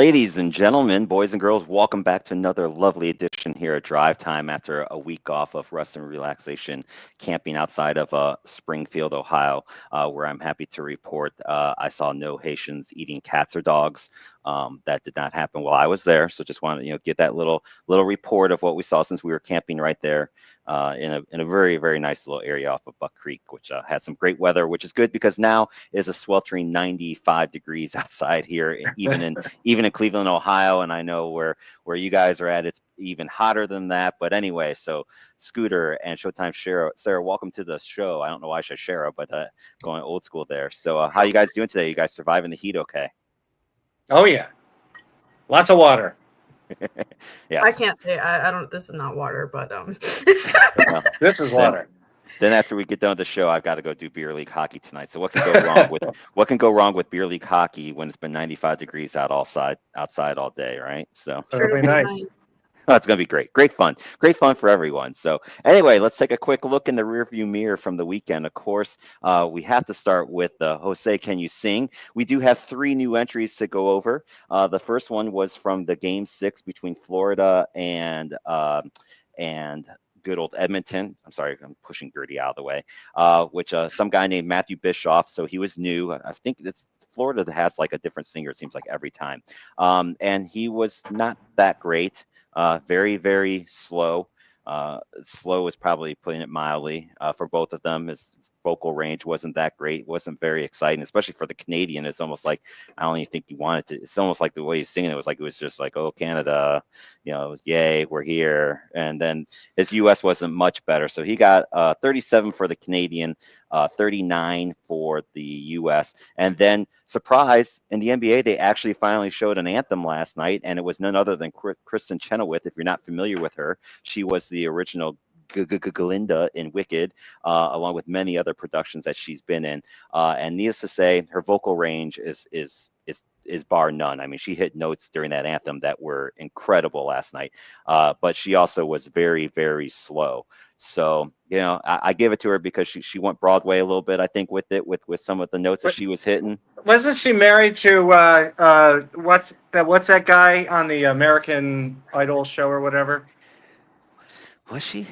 Ladies and gentlemen, boys and girls, welcome back to another lovely edition here at Drive Time after a week off of rest and relaxation camping outside of Springfield, Ohio, where I'm happy to report I saw no Haitians eating cats or dogs. That did not happen while I was there. So just wanted to get that little report of what we saw since we were camping right there in a very, very nice little area off of Buck Creek, which had some great weather, which is good because now is a sweltering 95 degrees outside here, even in Cleveland, Ohio. And I know where you guys are at, it's even hotter than that. But anyway, so Scooter and Showtime Sarah, welcome to the show. I don't know why I said Shara, but going old school there. So how you guys doing today? You guys surviving the heat okay? Oh, yeah. Lots of water. Yeah. I can't say I don't. This is not water, but This is water. Then after we get done with the show, I've got to go do beer league hockey tonight. So what can go wrong with beer league hockey when it's been 95 degrees outside all day, right? So That'll be nice. Oh, it's going to be great. Great fun for everyone. So anyway, let's take a quick look in the rearview mirror from the weekend. Of course, we have to start with Jose, Can You Sing? We do have 3 new entries to go over. The first one was from the Game 6 between Florida and good old Edmonton. I'm sorry, I'm pushing Gertie out of the way, which some guy named Matthew Bischoff. So he was new. I think it's Florida that has like a different singer, it seems like every time. And he was not that great. Very, very slow. Slow is probably putting it mildly for both of them. His vocal range wasn't that great, wasn't very exciting, especially for the Canadian. It's almost like I don't even think he wanted to. It's almost like the way he's singing it was just like, oh, Canada, yay, we're here. And then his US wasn't much better. So he got 37 for the Canadian, 39 for the US. And then surprise, in the NBA, they actually finally showed an anthem last night, and it was none other than Kristen Chenoweth. If you're not familiar with her, she was the original Glinda in Wicked, along with many other productions that she's been in. And needless to say, her vocal range is bar none. I mean, she hit notes during that anthem that were incredible last night. But she also was very, very slow. So, I give it to her because she went Broadway a little bit, I think, with some of the notes that she was hitting. Wasn't she married to what's that guy on the American Idol show or whatever? Was she?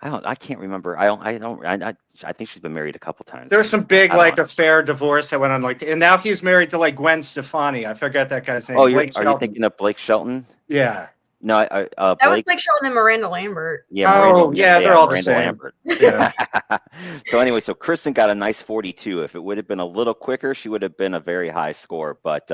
I can't remember. I think she's been married a couple times. There's some big affair divorce that went on and now he's married to Gwen Stefani. I forget that guy's name. Oh, are you thinking of Blake Shelton? Yeah. No, that was Blake Shelton and Miranda Lambert. Yeah. They're all the same. Lambert. Yeah. So anyway, so Kristen got a nice 42. If it would have been a little quicker, she would have been a very high score. But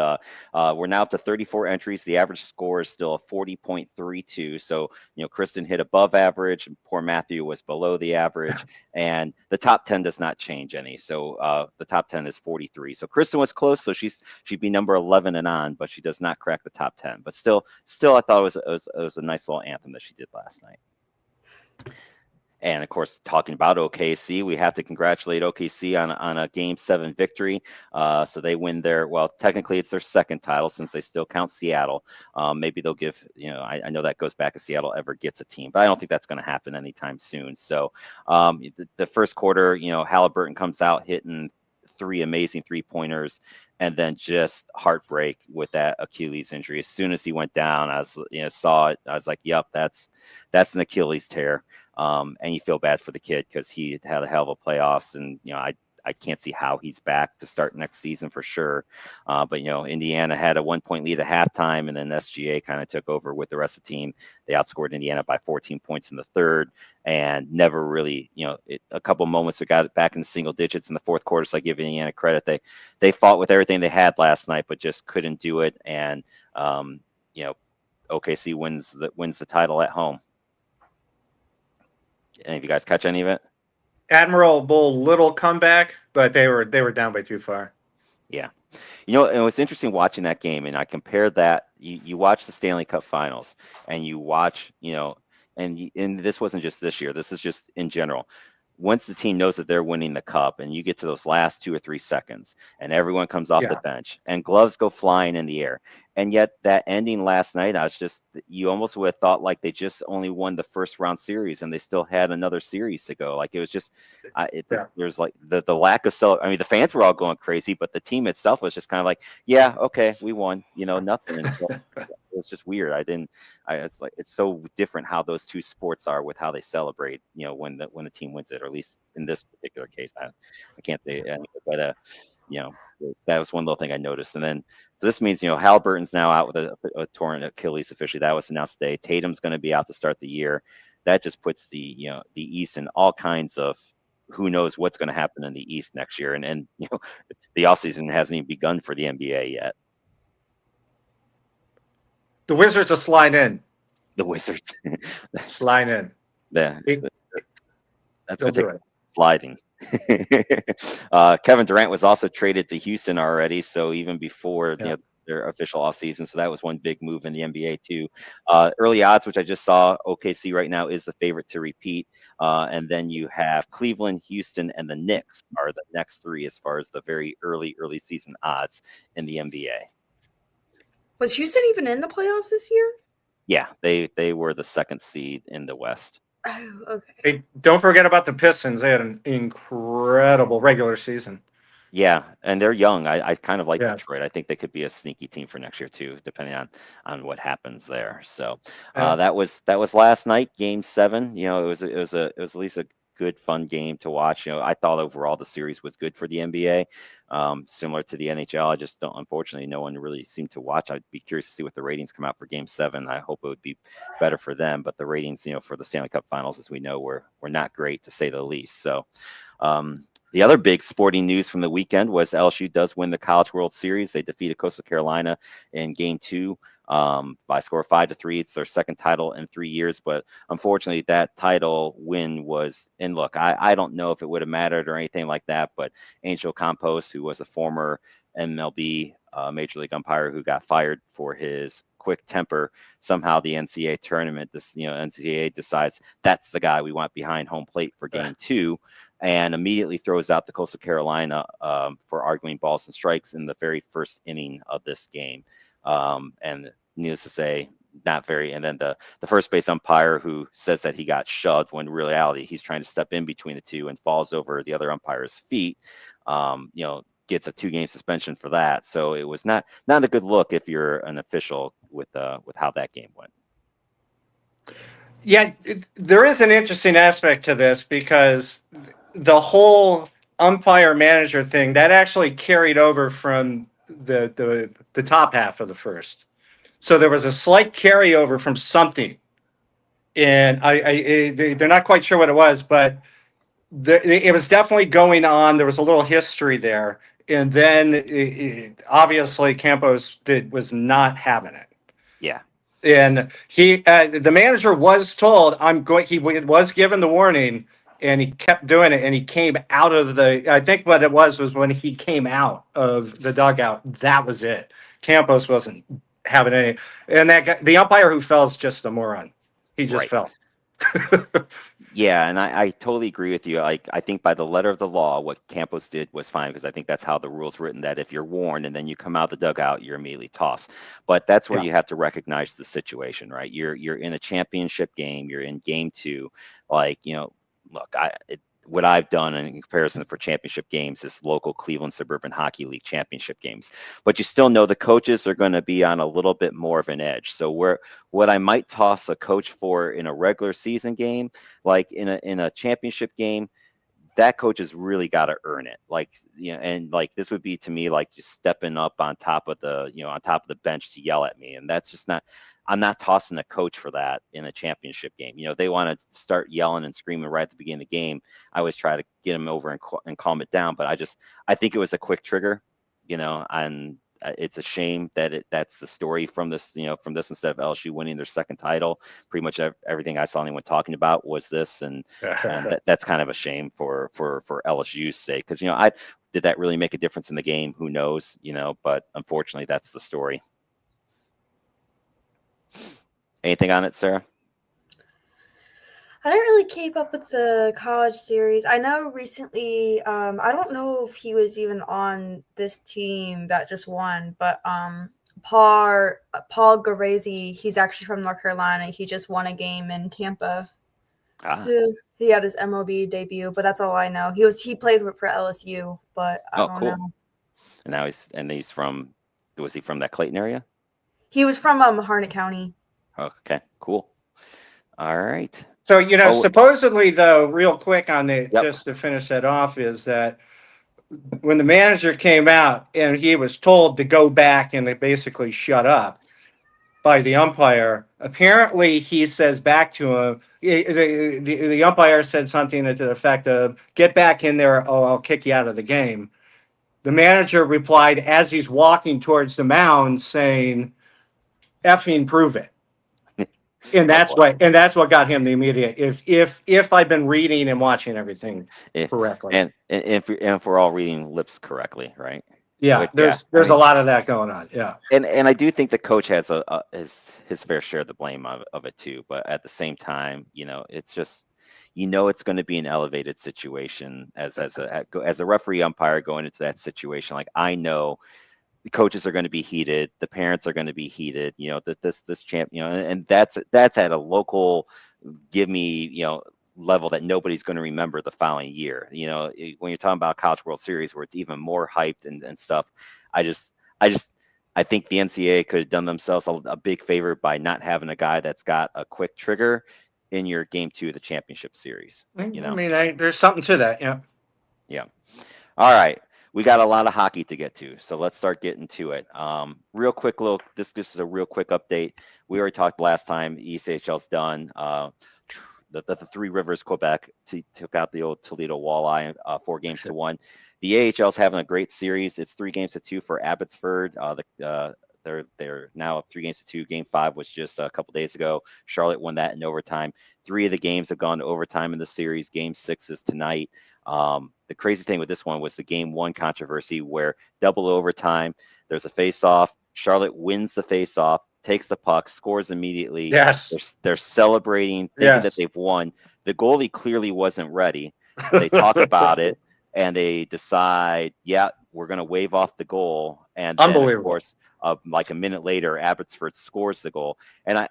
we're now up to 34 entries. The average score is still a 40.32. So Kristen hit above average. Poor Matthew was below the average, and the top 10 does not change any. So the top 10 is 43. So Kristen was close. So she'd be number 11 and on, but she does not crack the top 10. But still, I thought it was a nice little anthem that she did last night. And of course, talking about OKC, we have to congratulate OKC on a Game 7 victory. So they win technically it's their second title since they still count Seattle. Maybe they'll give, I know that goes back if Seattle ever gets a team, but I don't think that's going to happen anytime soon. So the first quarter, Halliburton comes out hitting 3 amazing 3-pointers, and then just heartbreak with that Achilles injury. As soon as he went down, I saw it. I was like, "Yep, that's an Achilles tear." And you feel bad for the kid because he had a hell of a playoffs, and I can't see how he's back to start next season for sure. But Indiana had a 1-point lead at halftime, and then SGA kind of took over with the rest of the team. They outscored Indiana by 14 points in the third, and never really, a couple moments they got it back in the single digits in the fourth quarter. So I give Indiana credit. They fought with everything they had last night, but just couldn't do it. And OKC wins the title at home. Any of you guys catch any of it? Admirable little comeback, but they were down by too far. Yeah. And it was interesting watching that game, and I compared that. You watch the Stanley Cup Finals, and you watch, and this wasn't just this year. This is just in general. Once the team knows that they're winning the cup, and you get to those last 2 or 3 seconds, and everyone comes off the bench, and gloves go flying in the air, And yet that ending last night, you almost would have thought like they just only won the first round series and they still had another series to go. Like it was just, there's like the lack of I mean, the fans were all going crazy, but the team itself was just kind of like, yeah, okay, we won, nothing. And so it was just weird. It's like, it's so different how those two sports are with how they celebrate, when the team wins it, or at least in this particular case. I can't say, but that was one little thing I noticed. And then, so this means, Halliburton's now out with a torn Achilles officially. That was announced today. Tatum's going to be out to start the year. That just puts the East in all kinds of, who knows what's going to happen in the East next year. And the offseason hasn't even begun for the NBA yet. The Wizards will slide in. The Wizards. Slide in. That's They'll do it. Sliding. Kevin Durant was also traded to Houston already, so even before their official offseason, so that was one big move in the NBA too. Early odds, which I just saw, OKC right now is the favorite to repeat, and then you have Cleveland, Houston, and the Knicks are the next three as far as the very early season odds in the NBA. Was Houston even in the playoffs this year? Yeah, they were the second seed in the West. Oh, okay. Hey, don't forget about the Pistons. They had an incredible regular season. Yeah, and they're young. I kind of like Detroit. I think they could be a sneaky team for next year too, depending on what happens there. So that was last night, Game 7. It was at least a good, fun game to watch. I thought overall the series was good for the NBA, similar to the NHL. I just don't, unfortunately, no one really seemed to watch. I'd be curious to see what the ratings come out for Game 7. I hope it would be better for them, but the ratings, for the Stanley Cup Finals, as we know, were not great to say the least. So. The other big sporting news from the weekend was LSU does win the College World Series. They defeated Coastal Carolina in Game 2 by a score of 5-3. It's their second title in 3 years, but unfortunately, that title win was. And look, I don't know if it would have mattered or anything like that, but Angel Campos, who was a former MLB Major League umpire who got fired for his quick temper, somehow the NCAA tournament, NCAA decides that's the guy we want behind home plate for Game 2. And immediately throws out the Coastal Carolina for arguing balls and strikes in the very first inning of this game. And needless to say, not very. And then the first base umpire who says that he got shoved when in reality he's trying to step in between the two and falls over the other umpire's feet. Gets a 2-game suspension for that. So it was not a good look if you're an official with how that game went. Yeah, there is an interesting aspect to this because the whole umpire manager thing that actually carried over from the top half of the first. So there was a slight carryover from something, and they're not quite sure what it was, but it was definitely going on. There was a little history there, and then obviously Campos was not having it. Yeah. And the manager was told, he was given the warning, and he kept doing it. And he came out of I think what it was when he came out of the dugout, that was it. Campos wasn't having any. And that guy, the umpire who fell is just a moron. He just fell. Yeah, and I totally agree with you. I think by the letter of the law, what Campos did was fine, because I think that's how the rule's written, that if you're warned and then you come out the dugout, you're immediately tossed. But that's where you have to recognize the situation, right? You're in a championship game. You're in Game 2. Look, what I've done in comparison for championship games is local Cleveland Suburban Hockey League championship games. But you still know the coaches are going to be on a little bit more of an edge. So what I might toss a coach for in a regular season game, like in a championship game, that coach has really got to earn it. And this would be to me like just stepping up on top of the bench to yell at me. And that's just not. I'm not tossing a coach for that in a championship game. They want to start yelling and screaming right at the beginning of the game. I always try to get them over and calm it down. But I think it was a quick trigger, and it's a shame that that's the story from this instead of LSU winning their second title. Pretty much everything I saw anyone talking about was this, and that's kind of a shame for LSU's sake, because did that really make a difference in the game? Who knows? But unfortunately, that's the story. Anything on it, Sarah? I didn't really keep up with the college series. I know recently, I don't know if he was even on this team that just won, but Paul Garazi, he's actually from North Carolina. He just won a game in Tampa. He had his MLB debut, but that's all I know. He played for LSU, but I don't know. And now he's from, was he from that Clayton area? He was from Harnett County. Okay, cool. All right. So, supposedly, though, real quick on just to finish that off, is that when the manager came out and he was told to go back and basically shut up by the umpire, apparently he says back to him, the umpire said something to the effect of, "Get back in there, or I'll kick you out of the game." The manager replied as he's walking towards the mound saying, "Effing prove it." And that's what got him the immediate. If I've been reading and watching everything correctly, and if we're all reading lips correctly, right? Yeah, there's a lot of that going on. Yeah, and I do think the coach has his fair share of the blame of it too. But at the same time, it's just it's going to be an elevated situation as a referee umpire going into that situation. Like, I know the coaches are going to be heated, the parents are going to be heated. This champ, and that's at a local, give me, level that nobody's going to remember the following year. When you're talking about College World Series, where it's even more hyped and stuff, I think the NCAA could have done themselves a big favor by not having a guy that's got a quick trigger in your game 2 of the championship series. I mean, there's something to that. Yeah. All right. We got a lot of hockey to get to, so let's start getting to it. Real quick, this is a real quick update. We already talked last time. ECHL's done. The Three Rivers Quebec took out the old Toledo Walleye 4-1. The AHL's having a great series. It's 3-2 for Abbotsford. They're now up 3-2. Game 5 was just a couple days ago. Charlotte won that in overtime. 3 of the games have gone to overtime in the series. Game 6 is tonight. The crazy thing with this one was the Game 1 controversy, where double overtime, there's a face-off. Charlotte wins the face-off, takes the puck, scores immediately. Yes. They're celebrating, thinking that they've won. The goalie clearly wasn't ready. They talk about it, and they decide, we're going to wave off the goal. And then, of course, like a minute later, Abbotsford scores the goal. And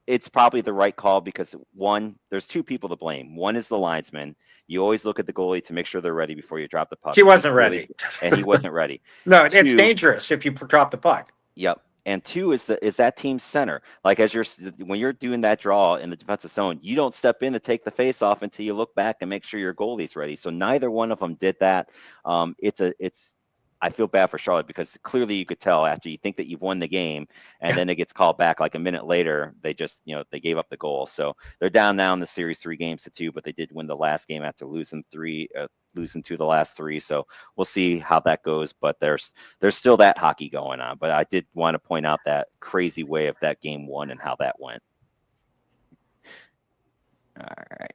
it's probably the right call because, one, there's 2 people to blame. One is the linesman. You always look at the goalie to make sure they're ready before you drop the puck. He wasn't ready. And he wasn't ready. No, it's dangerous if you drop the puck. Yep. And 2 is that team's center. Like, when you're doing that draw in the defensive zone, you don't step in to take the face off until you look back and make sure your goalie's ready. So neither one of them did that. I feel bad for Charlotte because clearly you could tell after you think that you've won the game and then it gets called back like a minute later, they just, they gave up the goal. So they're down now in the series 3-2, but they did win the last game after losing 2 of the last 3. So we'll see how that goes, but there's still that hockey going on. But I did want to point out that crazy way of that Game 1 and how that went. All right.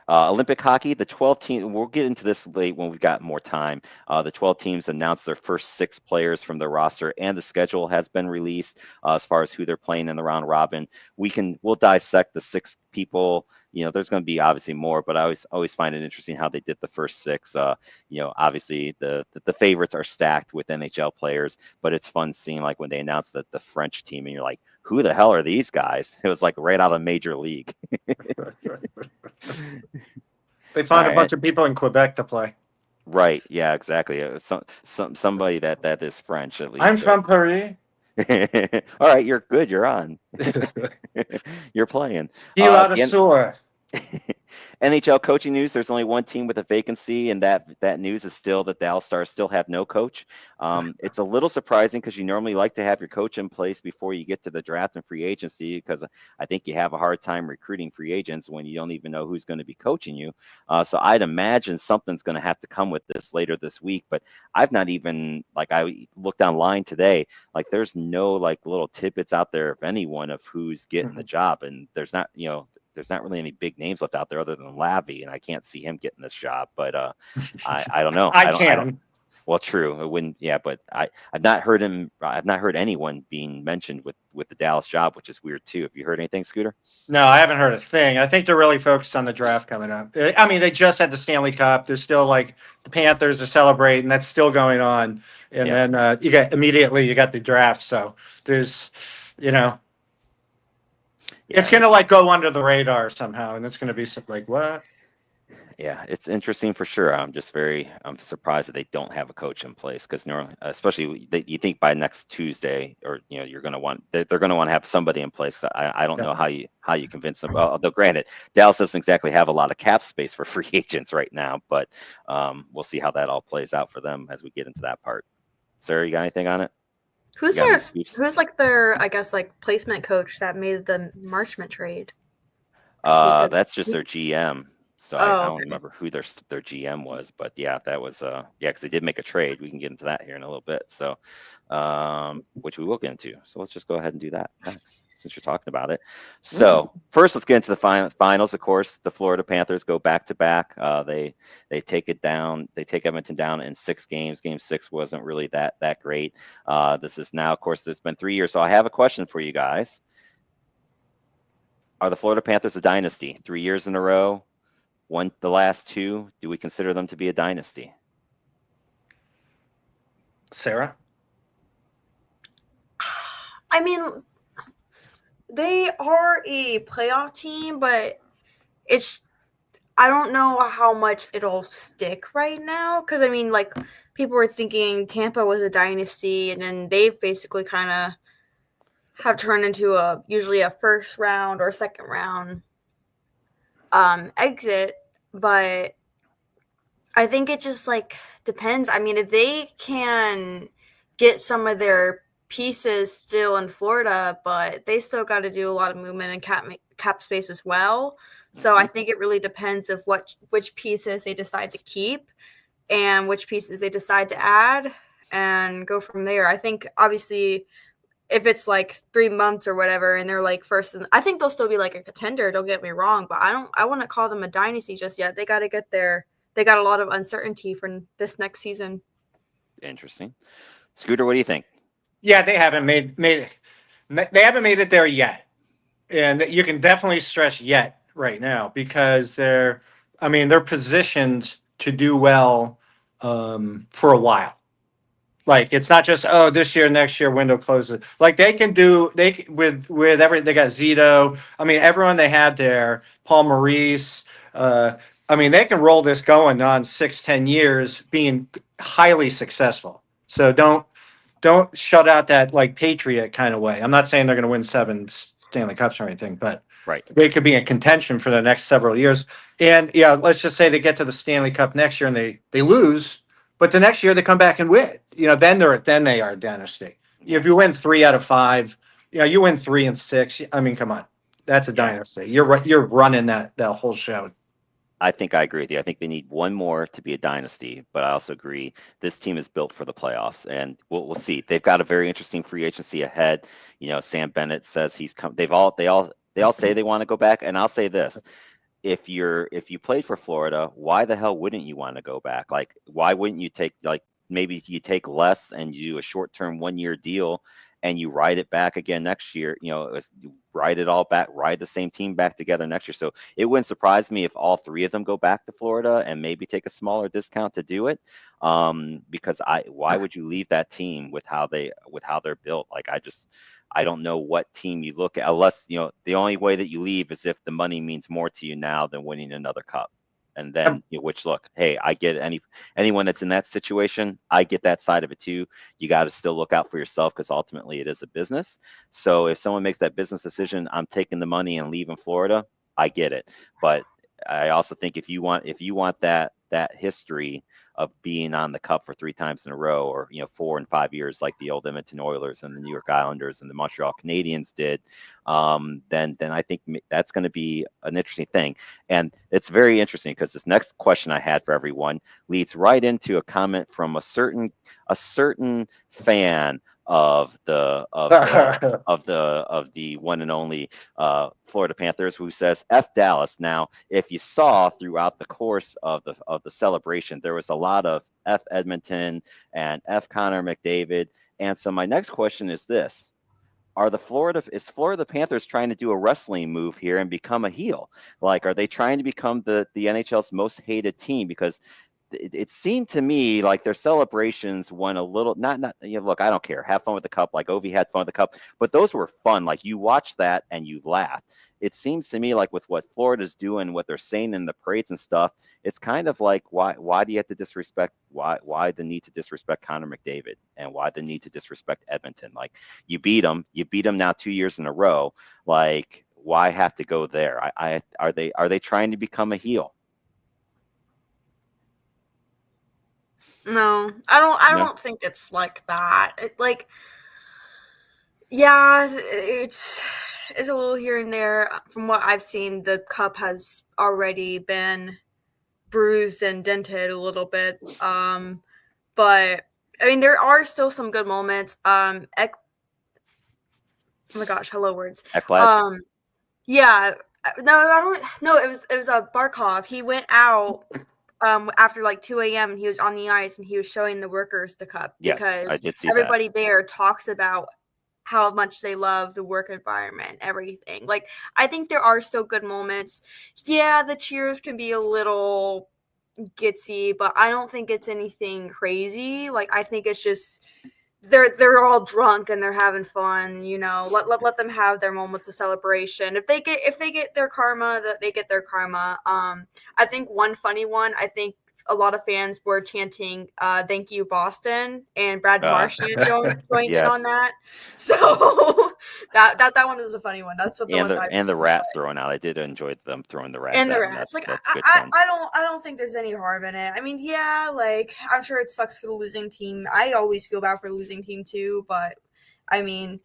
Olympic hockey, the 12 team, we'll get into this late when we've got more time. The 12 teams announced their first 6 players from their roster, and the schedule has been released as far as who they're playing in the round robin. We'll dissect the 6 people. There's going to be obviously more, but I always find it interesting how they did the first 6. Obviously the favorites are stacked with NHL players, but it's fun seeing like when they announced that the French team, and you're like, who the hell are these guys? It was like right out of Major League. They found a bunch of people in Quebec to play. Right. Yeah, exactly. Somebody that is French, at least. I'm from Paris. All right, you're good. You're on. You're playing. NHL coaching news. There's only one team with a vacancy, and that news is still that the Dallas Stars still have no coach. It's a little surprising because you normally like to have your coach in place before you get to the draft and free agency, because I think you have a hard time recruiting free agents when you don't even know who's going to be coaching you. So I'd imagine something's going to have to come with this later this week. But I've not even, I looked online today, there's no little tidbits out there of anyone of who's getting the job, and there's not really any big names left out there other than Lavy, and I can't see him getting this job. But I don't know. Well, true. It wouldn't. Yeah, but I've not heard him. I've not heard anyone being mentioned with the Dallas job, which is weird too. Have you heard anything, Scooter? No, I haven't heard a thing. I think they're really focused on the draft coming up. I mean, they just had the Stanley Cup. There's still like the Panthers are celebrating. That's still going on. And Yeah. then you got the draft. So there's, you know, it's Yeah. going to like go under the radar somehow. And it's going to be something like, what? Yeah, it's interesting for sure. I'm surprised that they don't have a coach in place because normally, especially you think by next Tuesday, or you're going to want they're going to want to have somebody in place. I don't Yeah. know how you convince them. Although granted, Dallas doesn't exactly have a lot of cap space for free agents right now, but we'll see how that all plays out for them as we get into that part. Sarah, you got anything on it? Who's You got any their scoops? who's like their I guess like placement coach that made the Marchment trade? 'Cause That's just their GM. So I Oh, don't okay. remember who their GM was, but yeah, that was because they did make a trade. We can get into that here in a little bit. So which we will get into. So let's just go ahead and do that next, since you're talking about it. So first, let's get into the finals. Of course, the Florida Panthers go back to back. They take it down. They take Edmonton down in 6 games. Game 6 wasn't really that great. This is now, of course, it's been 3 years. So I have a question for you guys. Are the Florida Panthers a dynasty? 3 years in a row, won the last 2. Do we consider them to be a dynasty? Sarah? I mean, they are a playoff team, but I don't know how much it'll stick right now. Because, I mean, like, people were thinking Tampa was a dynasty, and then they've basically kind of have turned into usually a first round or second round exit. But I think it just, like, depends. I mean, if they can get some of their pieces still in Florida, but they still got to do a lot of movement and cap space as well. So I think it really depends of which pieces they decide to keep and which pieces they decide to add and go from there. I think obviously if it's like 3 months or whatever and they're like first, I think they'll still be like a contender. Don't get me wrong, but I wouldn't call them a dynasty just yet. They got to get there. They got a lot of uncertainty for this next season. Interesting. Scooter, what do you think? Yeah, they haven't made they haven't made it there yet. And you can definitely stress yet right now because they're positioned to do well for a while. Like it's not just this year, next year window closes. Like they can do with every they got Zito. I mean everyone they had there, Paul Maurice. They can roll this going on 6-10 years, being highly successful. So don't shut out that like Patriot kind of way. I'm not saying they're going to win 7 Stanley Cups or anything, but Right. they could be in contention for the next several years. And yeah, let's just say they get to the Stanley Cup next year and they lose, but the next year they come back and win. Then they are a dynasty. If you win 3 out of 5, you win 3 and 6. I mean, come on, that's a dynasty. You're running that whole show. I think I agree with you. I think they need one more to be a dynasty, but I also agree this team is built for the playoffs, and we'll see. They've got a very interesting free agency ahead. Sam Bennett says he's come. They all say they want to go back, and I'll say this: if you played for Florida, why the hell wouldn't you want to go back? Like, why wouldn't you take maybe you take less and you do a short-term 1-year deal and you ride it back again next year, ride it all back, ride the same team back together next year. So it wouldn't surprise me if all 3 of them go back to Florida and maybe take a smaller discount to do it. Because why would you leave that team with how they're built? Like, I don't know what team you look at, unless, the only way that you leave is if the money means more to you now than winning another cup. And then, hey, I get anyone that's in that situation, I get that side of it too. You got to still look out for yourself because ultimately it is a business. So if someone makes that business decision, I'm taking the money and leaving Florida, I get it. But I also think if you want that history of being on the cup for 3 times in a row, or 4 and 5 years like the old Edmonton Oilers and the New York Islanders and the Montreal Canadiens did, then I think that's going to be an interesting thing. And it's very interesting because this next question I had for everyone leads right into a comment from a certain fan of the one and only Florida Panthers, who says F Dallas. Now, if you saw throughout the course of the celebration, there was a lot of F Edmonton and F Connor McDavid. And so my next question is this. Is Florida Panthers trying to do a wrestling move here and become a heel? Like, are they trying to become the NHL's most hated team? Because it seemed to me like their celebrations went a little not look, I don't care, have fun with the cup, like Ovi had fun with the cup, but those were fun. Like, you watch that and you laugh. It seems to me like with what Florida's doing, what they're saying in the parades and stuff, it's kind of like, why do you have to disrespect, why the need to disrespect Connor McDavid, and why the need to disrespect Edmonton? Like, you beat them now 2 years in a row. Like, why have to go there? Are they trying to become a heel? No, I don't think it's like that. Yeah, it's a little here and there. From what I've seen, the cup has already been bruised and dented a little bit. But I mean, there are still some good moments. Oh my gosh, hello words. Ekblad? Yeah, no, I don't. No, it was a Barkov. He went out after like 2 a.m. and he was on the ice and he was showing the workers the cup Yes, because I did see everybody there talks about how much they love the work environment, everything. Like, I think there are still good moments. Yeah, the cheers can be a little gitsy, but I don't think it's anything crazy. Like, I think it's just they're all drunk and they're having fun, let them have their moments of celebration. If they get their karma, that they get their karma. I think one funny one, I think a lot of fans were chanting thank you Boston, and Brad Marchand joined in Yes. on that. So that one is a funny one. That's what and the rat throwing out. I did enjoy them throwing the rats and the at rats. him. Like, That's good fun. I don't think there's any harm in it. I mean, yeah, like, I'm sure it sucks for the losing team. I always feel bad for the losing team too, but I mean,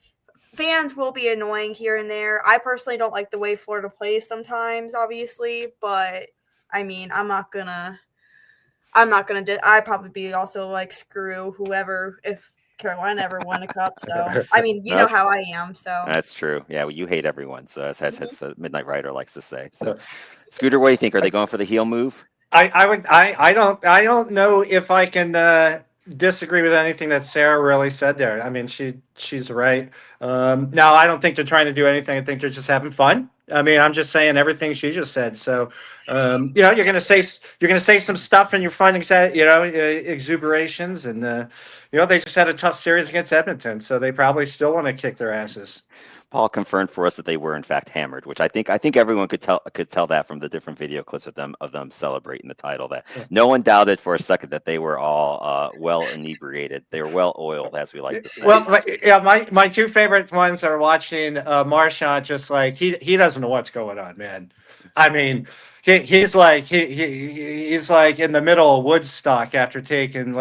fans will be annoying here and there. I personally don't like the way Florida plays sometimes, obviously, but I mean, I'd probably be also like, screw whoever if Carolina ever won a cup. So I mean, you know how I am. So That's true. Yeah, well, you hate everyone. So as Midnight Rider likes to say. So, Scooter, what do you think? Are they going for the heel move? I don't know if I can disagree with anything that Sarah really said there. I mean, she's right. No, I don't think they're trying to do anything. I think they're just having fun. I mean, I'm just saying everything she just said. So, you're gonna say some stuff in your fun, exuberations, and they just had a tough series against Edmonton, so they probably still want to kick their asses. Paul confirmed for us that they were in fact hammered, which I think everyone could tell that from the different video clips of them celebrating the title. That no one doubted for a second that they were all well inebriated. They were well oiled, as we like to say. Well, my two favorite ones are watching Marchand, just like he doesn't know what's going on, man. I mean, he's like he's like in the middle of Woodstock after taking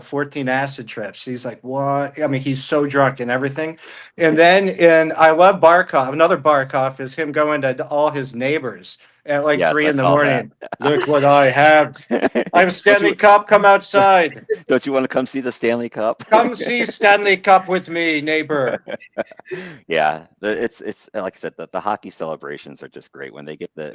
14 acid trips. He's like, what? I mean, he's so drunk and everything. And I love Barkov. Another Barkov is him going to all his neighbors at like Yes, 3 I in the saw morning. Look what I have. I'm Don't Stanley you, Cup. Come outside. don't you want to come see the Stanley Cup? Come see Stanley Cup with me, neighbor. Yeah, it's like I said, the hockey celebrations are just great when they get the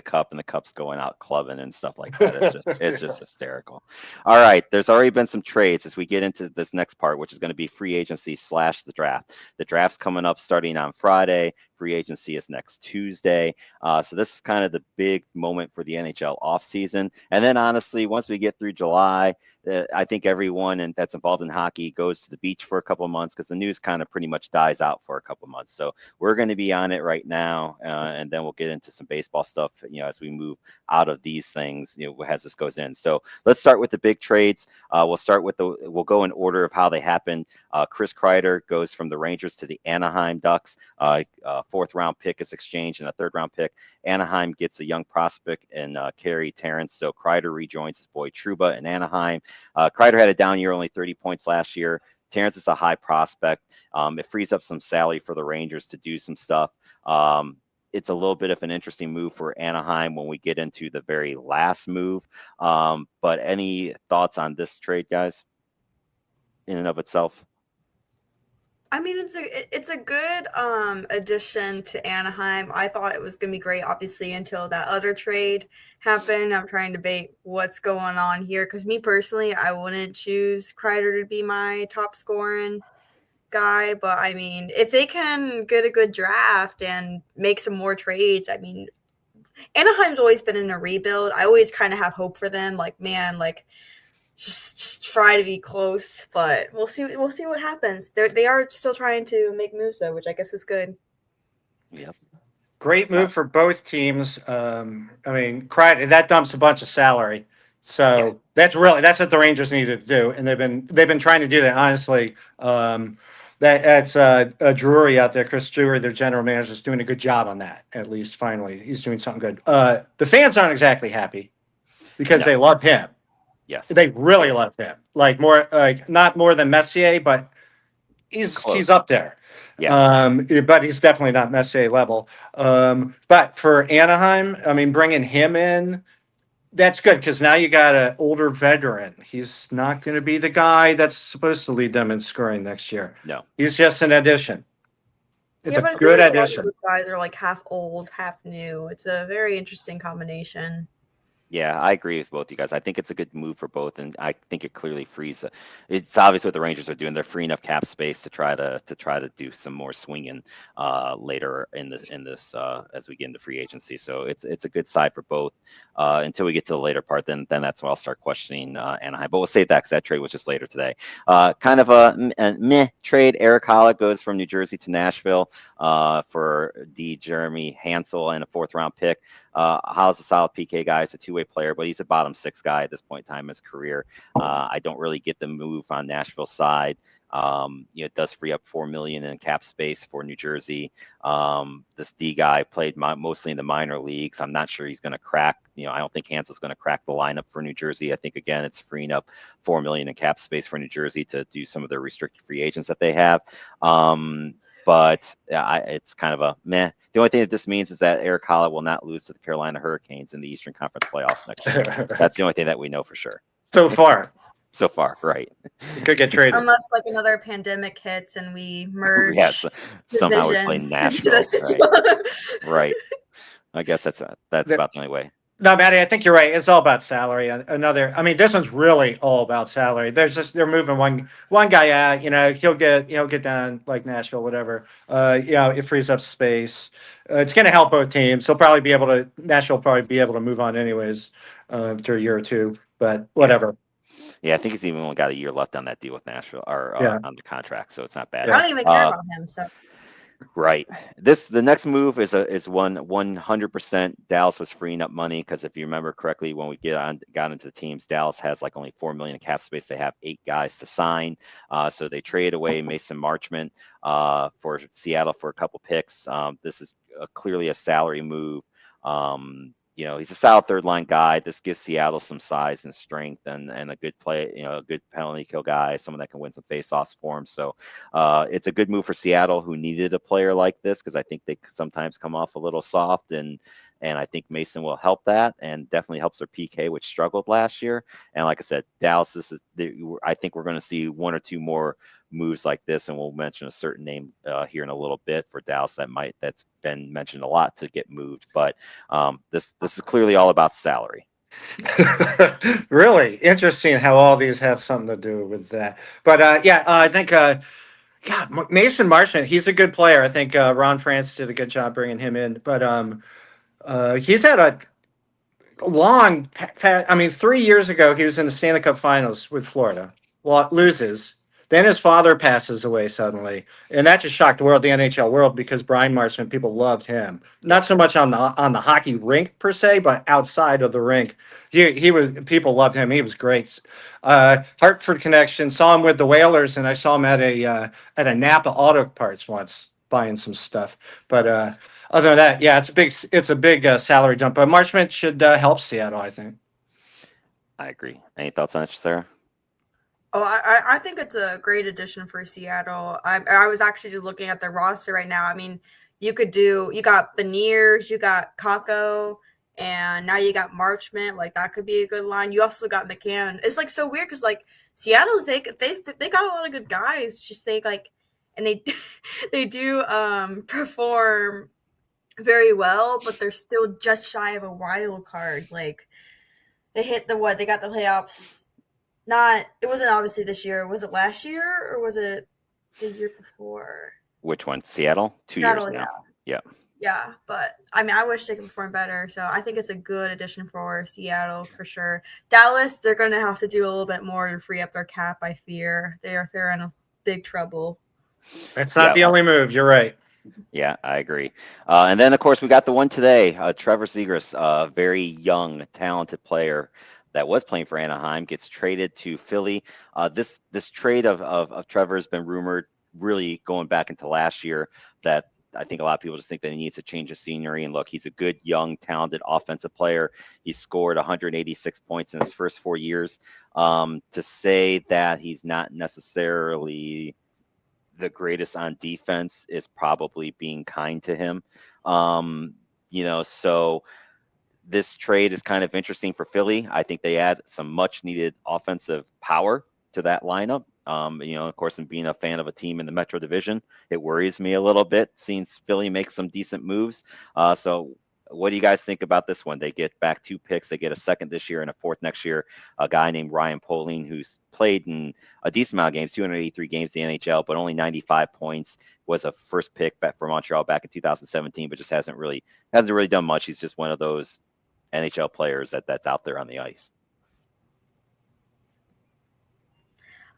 cup and the cup's going out clubbing and stuff like that. It's just hysterical. All right, there's already been some trades as we get into this next part, which is going to be free agency / the draft. The draft's coming up starting on Friday. Free agency is next Tuesday. So this is kind of the big moment for the NHL offseason. And then honestly, once we get through July, I think everyone that's involved in hockey goes to the beach for a couple of months because the news kind of pretty much dies out for a couple of months. So we're going to be on it right now, and then we'll get into some baseball stuff, as we move out of these things, as this goes in. So let's start with the big trades. We'll go in order of how they happened. Chris Kreider goes from the Rangers to the Anaheim Ducks. Fourth round pick is exchanged and a third round pick. Anaheim gets a young prospect in Kerry Terrence. So Kreider rejoins his boy Trouba in Anaheim. Kreider had a down year, only 30 points last year. Terrence is a high prospect. It frees up some salary for the Rangers to do some stuff. It's a little bit of an interesting move for Anaheim when we get into the very last move. But any thoughts on this trade, guys, in and of itself? I mean, it's a good addition to Anaheim. I thought it was gonna be great, obviously, until that other trade happened. I'm trying to debate what's going on here because me personally, I wouldn't choose Kreider to be my top scoring guy. But I mean, if they can get a good draft and make some more trades, I mean, Anaheim's always been in a rebuild. I always kind of have hope for them. Like, man, like just try to be close, but we'll see. We'll see what happens. They are still trying to make moves though, which I guess is good. Yep. Great move for both teams. I mean, that dumps a bunch of salary, so that's what the Rangers needed to do, and they've been trying to do that honestly. That's Drury out there, Chris Drury, their general manager, is doing a good job on that. At least finally, he's doing something good. The fans aren't exactly happy because they love him. Yes, they really love him. Like not more than Messier, but he's up there. Yeah. But he's definitely not Messier level. But for Anaheim, I mean, bringing him in, that's good because now you got an older veteran. He's not going to be the guy that's supposed to lead them in scoring next year. No. He's just an addition. It's but a good like addition. A lot of those guys are like half old, half new. It's a very interesting combination. Yeah, I agree with both you guys. I think it's a good move for both, and I think it clearly frees. It's obvious what the Rangers are doing. They're freeing up cap space to try to do some more swinging later in this as we get into free agency. So it's a good side for both until we get to the later part. Then that's when I'll start questioning Anaheim. But we'll save that because that trade was just later today. Kind of a meh trade. Eric Holla goes from New Jersey to Nashville for Jeremy Hansel and a 4th-round pick. Holl's a solid PK guy. He's a two-way player, but he's a bottom 6 guy at this point in time in his career. I don't really get the move on Nashville's side. It does free up $4 million in cap space for New Jersey. This D guy played mostly in the minor leagues. I'm not sure he's going to crack. I don't think Hansel's going to crack the lineup for New Jersey. I think again it's freeing up $4 million in cap space for New Jersey to do some of their restricted free agents that they have. But it's kind of a meh. The only thing that this means is that Eric Holla will not lose to the Carolina Hurricanes in the Eastern Conference playoffs next year. That's the only thing that we know for sure. So far, right. It could get traded. Unless like another pandemic hits and we merge. Yes, somehow we play Nashville. Right. I guess that's about the only way. No, Matty, I think you're right. It's all about salary. This one's really all about salary. They're moving one guy out. He'll get down like Nashville, whatever. It frees up space. It's going to help both teams. Nashville will probably be able to move on anyways after a year or two. But whatever. Yeah, I think he's even only got a year left on that deal with Nashville or on the contract, so it's not bad. I don't even care about him. So. Right. The next move is 100% Dallas was freeing up money because if you remember correctly, when we got into the teams, Dallas has like only $4 million in cap space. They have 8 guys to sign, so they trade away Mason Marchment for Seattle for a couple picks. This is clearly a salary move. He's a solid 3rd-line guy. This gives Seattle some size and strength and a good play, a good penalty kill guy, someone that can win some faceoffs for him. So it's a good move for Seattle, who needed a player like this because I think they sometimes come off a little soft, and I think Mason will help that and definitely helps their PK, which struggled last year. And like I said, Dallas, I think we're going to see 1 or 2 more moves like this, and we'll mention a certain name here in a little bit for Dallas that's been mentioned a lot to get moved. But this is clearly all about salary. Really interesting how all these have something to do with that. But I think Mason Marchment, he's a good player. I think Ron France did a good job bringing him in. But he's had a long 3 years ago he was in the Stanley Cup Finals with Florida. Loses. Then his father passes away suddenly, and that just shocked the NHL world, because Brian Marchment, people loved him. Not so much on the hockey rink per se, but outside of the rink, people loved him. He was great. Hartford connection. Saw him with the Whalers, and I saw him at a Napa Auto Parts once buying some stuff. But other than that, yeah, it's a big salary dump. But Marchment should help Seattle, I think. I agree. Any thoughts on it, Sarah? Oh, I think it's a great addition for Seattle. I was actually just looking at the roster right now. I mean, you got Beniers, you got Kakko, and now you got Marchment. Like, that could be a good line. You also got McCann. It's like so weird because like Seattle, they got a lot of good guys. Just and they they do perform very well, but they're still just shy of a wild card. Like they hit they got the playoffs. Not it wasn't obviously this year. Was it last year or was it the year before? Which one? Seattle? 2 years Seattle, now. Yeah. yeah. But I mean, I wish they could perform better. So I think it's a good addition for Seattle for sure. Dallas, they're going to have to do a little bit more to free up their cap. I fear they're in big trouble. That's not the only move. You're right. Yeah, I agree. And then, of course, we got the one today, Trevor Zegras, a very young, talented player that was playing for Anaheim, gets traded to Philly. This trade of Trevor has been rumored really going back into last year, that I think a lot of people just think that he needs to change the scenery. And look, he's a good, young, talented offensive player. He scored 186 points in his first 4 years. To say that he's not necessarily the greatest on defense is probably being kind to him. So this trade is kind of interesting for Philly. I think they add some much needed offensive power to that lineup. Of course, and being a fan of a team in the Metro Division, it worries me a little bit seeing Philly make some decent moves. So what do you guys think about this one? They get back 2 picks. They get a second this year and a fourth next year. A guy named Ryan Poling, who's played in a decent amount of games, 283 games in the NHL, but only 95 points. Was a first pick back for Montreal back in 2017, but just hasn't really done much. He's just one of those NHL players that's out there on the ice.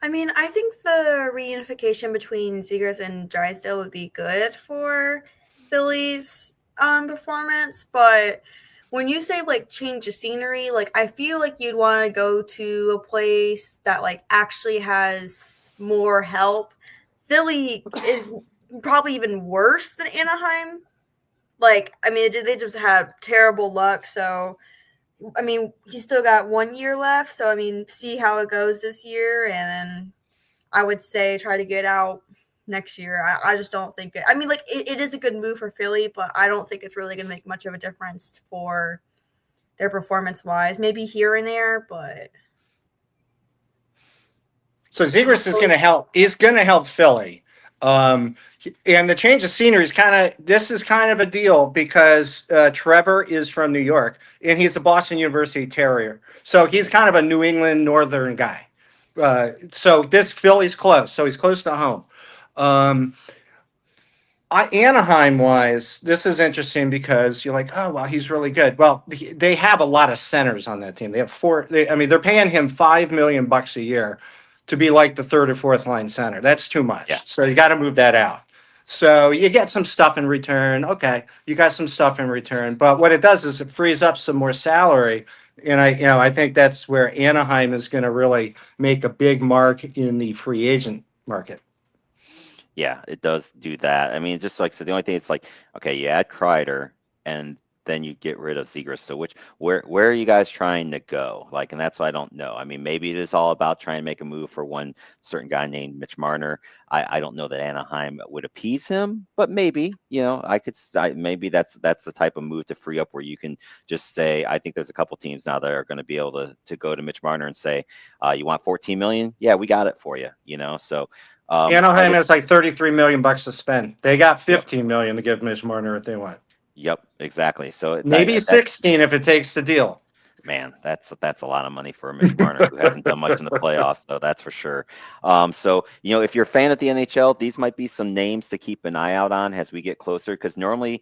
I mean, I think the reunification between Zegras and Drysdale would be good for Philly's performance, but when you say like change the scenery, like I feel like you'd want to go to a place that like actually has more help. Philly is probably even worse than Anaheim. Like, I mean, they just have terrible luck. So, I mean, he's still got 1 year left. So, I mean, see how it goes this year. And then I would say try to get out next year. I just don't think it. I mean, like, it is a good move for Philly, but I don't think it's really going to make much of a difference for their performance-wise. Maybe here and there, but. So Zegras is going to help. He's going to help Philly. And the change of scenery is this is kind of a deal because Trevor is from New York and he's a Boston University Terrier. So he's kind of a New England Northern guy. So this Philly's close. So he's close to home. Anaheim wise, this is interesting because you're like, oh, well, he's really good. Well, they have a lot of centers on that team. They have 4. They're paying him $5 million a year to be like the third or fourth line center. That's too much. Yeah. So you got to move that out. So you get some stuff in return. Okay, you got some stuff in return, but what it does is it frees up some more salary. And I think that's where Anaheim is going to really make a big mark in the free agent market. Yeah, it does do that. I mean, just like so, the only thing it's like, okay, you add Kreider and then you get rid of Zegras. So where are you guys trying to go? Like, and that's what I don't know. I mean, maybe it is all about trying to make a move for one certain guy named Mitch Marner. I don't know that Anaheim would appease him, but maybe, maybe that's the type of move to free up where you can just say, I think there's a couple teams now that are going to be able to go to Mitch Marner and say, you want 14 million? Yeah, we got it for you. So. Anaheim has like $33 million to spend. They got $15 million to give Mitch Marner if they want. Yep, exactly. So maybe 16 if it takes the deal. Man, that's a lot of money for Mitch Marner, who hasn't done much in the playoffs, though. That's for sure. So if you're a fan of the NHL, these might be some names to keep an eye out on as we get closer. Because normally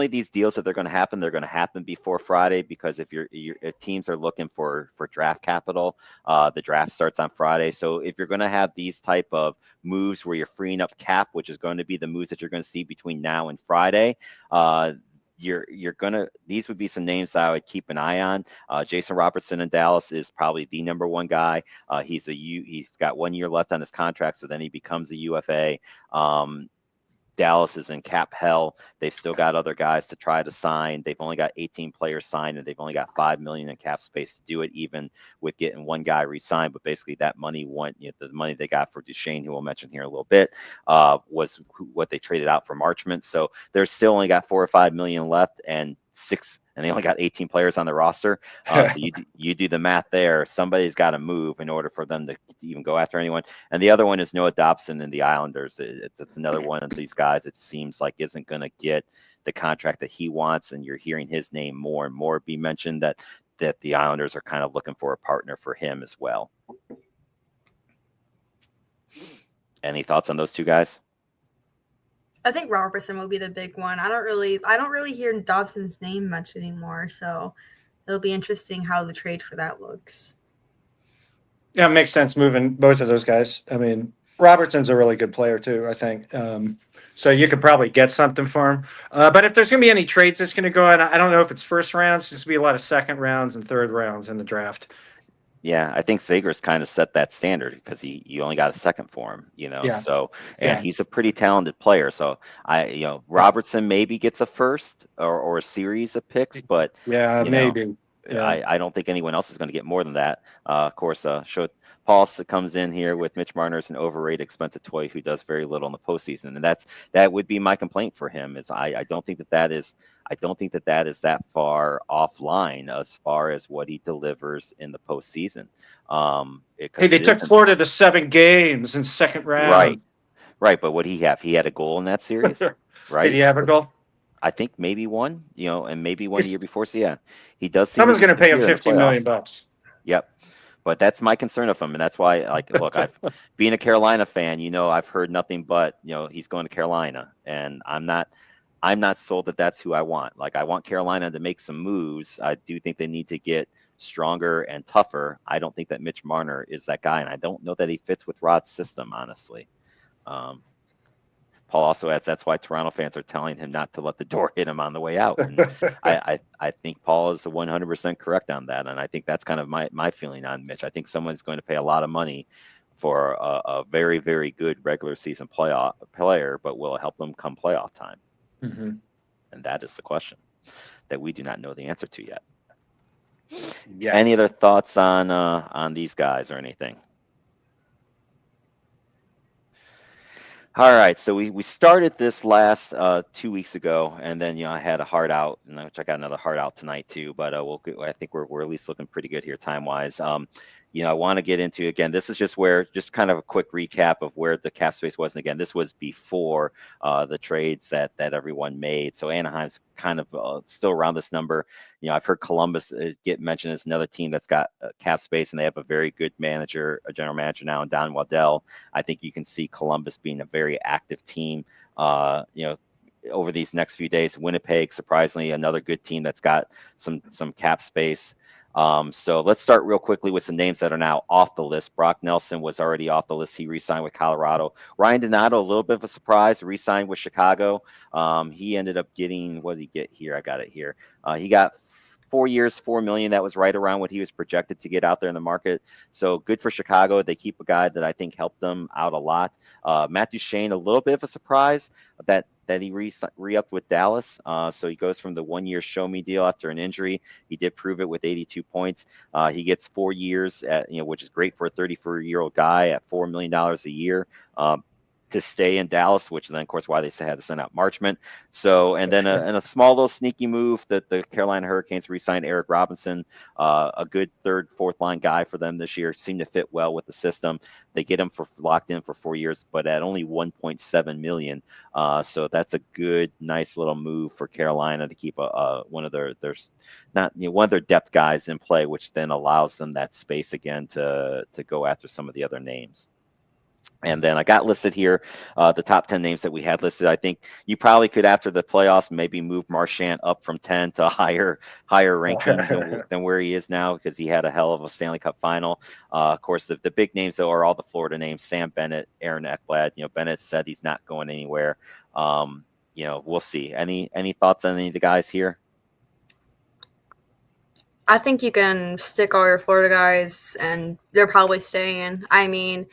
these deals that they're going to happen before Friday. Because if teams are looking for draft capital, the draft starts on Friday. So if you're going to have these type of moves where you're freeing up cap, which is going to be the moves that you're going to see between now and Friday, these would be some names that I would keep an eye on. Jason Robertson in Dallas is probably the number one guy. He's got 1 year left on his contract, so then he becomes a UFA. Dallas is in cap hell. They've still got other guys to try to sign. They've only got 18 players signed, and they've only got $5 million in cap space to do it, even with getting one guy re-signed. But basically, that money the money they got for Duchesne, who we'll mention here in a little bit, was what they traded out for Marchment. So they're still only got $4 or $5 million left, and 6, and they only got 18 players on the roster. So you do the math there. Somebody's got to move in order for them to even go after anyone. And the other one is Noah Dobson in the Islanders. It's another one of these guys. It seems like isn't going to get the contract that he wants, and you're hearing his name more and more be mentioned that the Islanders are kind of looking for a partner for him as well. Any thoughts on those two guys? I think Robertson will be the big one. I don't really hear Dobson's name much anymore, so it'll be interesting how the trade for that looks. Yeah, it makes sense moving both of those guys. I mean, Robertson's a really good player too, I think. So you could probably get something for him. But if there's going to be any trades that's going to go on, I don't know if it's first rounds. There's going to be a lot of second rounds and third rounds in the draft. Yeah, I think Sagers kind of set that standard because you only got a second for him, Yeah. So, and he's a pretty talented player. So Robertson maybe gets a first or a series of picks, but maybe. I don't think anyone else is going to get more than that. Of course, Paul comes in here with Mitch Marner's an overrated, expensive toy who does very little in the postseason, and that would be my complaint for him. Is I don't think that is that far offline as far as what he delivers in the postseason. Hey, they took Florida to 7 games in second round. Right. But what he have? He had a goal in that series, right? Did he have a goal? I think maybe one, and maybe one the year before. So yeah, he does. Someone's going to pay him $15 million. Yep. But that's my concern of him, and that's why, look, being a Carolina fan, I've heard nothing but, he's going to Carolina, and I'm not sold that that's who I want. Like, I want Carolina to make some moves. I do think they need to get stronger and tougher. I don't think that Mitch Marner is that guy, and I don't know that he fits with Rod's system, honestly. Paul also adds that's why Toronto fans are telling him not to let the door hit him on the way out. And I think Paul is 100% correct on that. And I think that's kind of my feeling on Mitch. I think someone's going to pay a lot of money for a very, very good regular season playoff player, but will it help them come playoff time? Mm-hmm. And that is the question that we do not know the answer to yet. Yeah. Any other thoughts on these guys or anything? All right, so we started this last 2 weeks ago, and then I had a heart out, which I got another heart out tonight too. But I think we're at least looking pretty good here time wise. I want to get into, again, this is just kind of a quick recap of where the cap space was. And again, this was before the trades that everyone made. So Anaheim's kind of still around this number. I've heard Columbus get mentioned as another team that's got cap space, and they have a very good manager, a general manager now, in Don Waddell. I think you can see Columbus being a very active team, over these next few days. Winnipeg, surprisingly, another good team that's got some cap space. So let's start real quickly with some names that are now off the list. Brock Nelson was already off the list. He re-signed with Colorado. Ryan Donato, a little bit of a surprise, re-signed with Chicago. He ended up getting, what did he get here? I got it here. He got 4 years, $4 million. That was right around what he was projected to get out there in the market. So good for Chicago. They keep a guy that I think helped them out a lot. Matt Duchene, a little bit of a surprise that he re-upped with Dallas. So he goes from the 1 year show me deal after an injury. He did prove it with 82 points. He gets 4 years at, which is great for a 34-year-old guy at $4 million a year. To stay in Dallas, which then, of course, why they had to send out Marchment. So, and then a small little sneaky move that the Carolina Hurricanes re-signed Eric Robinson, a good third, fourth line guy for them this year, seemed to fit well with the system. They get him locked in for 4 years, but at only $1.7 million. So that's a good, nice little move for Carolina to keep one of their one of their depth guys in play, which then allows them that space again to go after some of the other names. And then I got listed here the top 10 names that we had listed. I think you probably could, after the playoffs, maybe move Marchand up from 10 to a higher ranking than where he is now, because he had a hell of a Stanley Cup final. Of course, the big names, though, are all the Florida names: Sam Bennett, Aaron Ekblad. Bennett said he's not going anywhere. We'll see. Any thoughts on any of the guys here? I think you can stick all your Florida guys, and they're probably staying. I mean,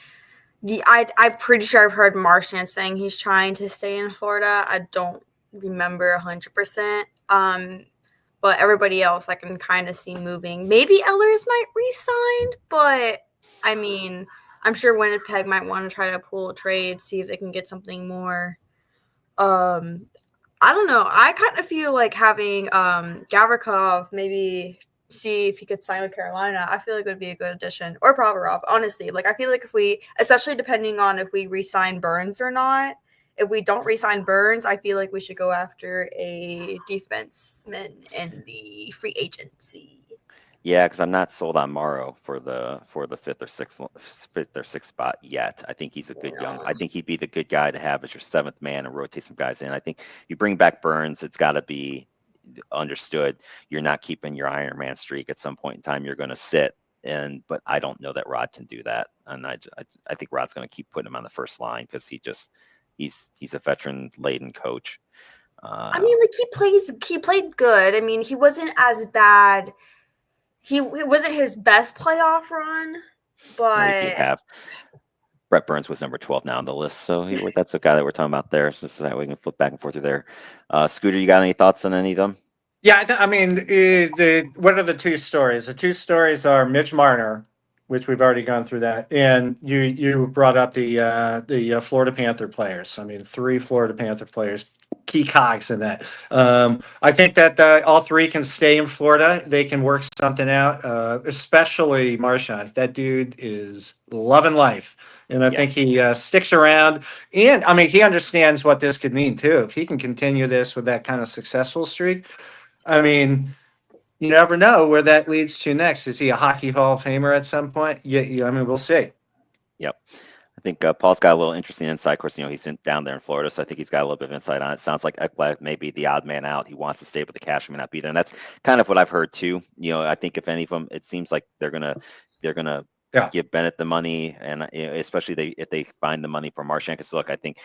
I'm pretty sure I've heard Marchand saying he's trying to stay in Florida. I don't remember 100%. But everybody else I can kind of see moving. Maybe Ehlers might re-sign, but I mean, I'm sure Winnipeg might want to try to pull a trade, see if they can get something more. I don't know. I kind of feel like having Gavrikov maybe see if he could sign with Carolina. I feel like it would be a good addition. Or Provorov, honestly. Like, I feel like if we, especially depending on if we re-sign Burns or not, if we don't re-sign Burns, I feel like we should go after a defenseman in the free agency. Yeah, because I'm not sold on Morrow for the fifth or sixth spot yet. I think he's a good young. I think he'd be the good guy to have as your seventh man and rotate some guys in. I think you bring back Burns, it's got to be understood. You're not keeping your Iron Man streak. At some point in time, you're going to sit. But I don't know that Rod can do that, and I think Rod's going to keep putting him on the first line because he's a veteran laden coach. I mean, like he played good. I mean, he wasn't as bad. It wasn't his best playoff run, but you have Brett Burns was number 12 now on the list, so that's the guy that we're talking about there. Just so that we can flip back and forth through there. Scooter, you got any thoughts on any of them? Yeah, I mean, what are the two stories? The two stories are Mitch Marner, which we've already gone through that, and you brought up the Florida Panther players. I mean, 3 Florida Panther players, key cogs in that. I think that all 3 can stay in Florida. They can work something out, especially Marchand. That dude is loving life, and I think he sticks around. And I mean, he understands what this could mean too. If he can continue this with that kind of successful streak, I mean, you never know where that leads to next. Is he a Hockey Hall of Famer at some point? Yeah, I mean, we'll see. Yep. I think Paul's got a little interesting insight. Of course, he's down there in Florida, so I think he's got a little bit of insight on it. Sounds like Ekblad may be the odd man out. He wants to stay, but the cash may not be there, and that's kind of what I've heard too. I think if any of them, it seems like they're gonna give Bennett the money, and especially if they find the money for Marchand. Because look, I think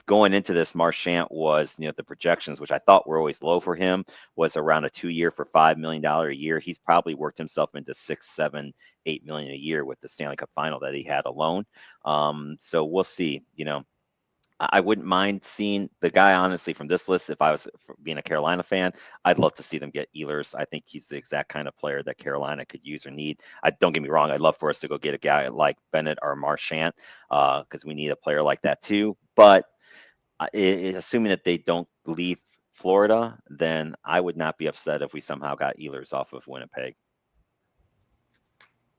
going into this, Marchand was the projections, which I thought were always low for him, was around a 2-year for $5 million a year. He's probably worked himself into 6, 7, 8 million a year with the Stanley Cup final that he had alone. So we'll see. I wouldn't mind seeing the guy, honestly, from this list. If I was being a Carolina fan, I'd love to see them get Ehlers. I think he's the exact kind of player that Carolina could use or need. Don't get me wrong. I'd love for us to go get a guy like Bennett or Marchand because we need a player like that too. But assuming that they don't leave Florida, then I would not be upset if we somehow got Ehlers off of Winnipeg.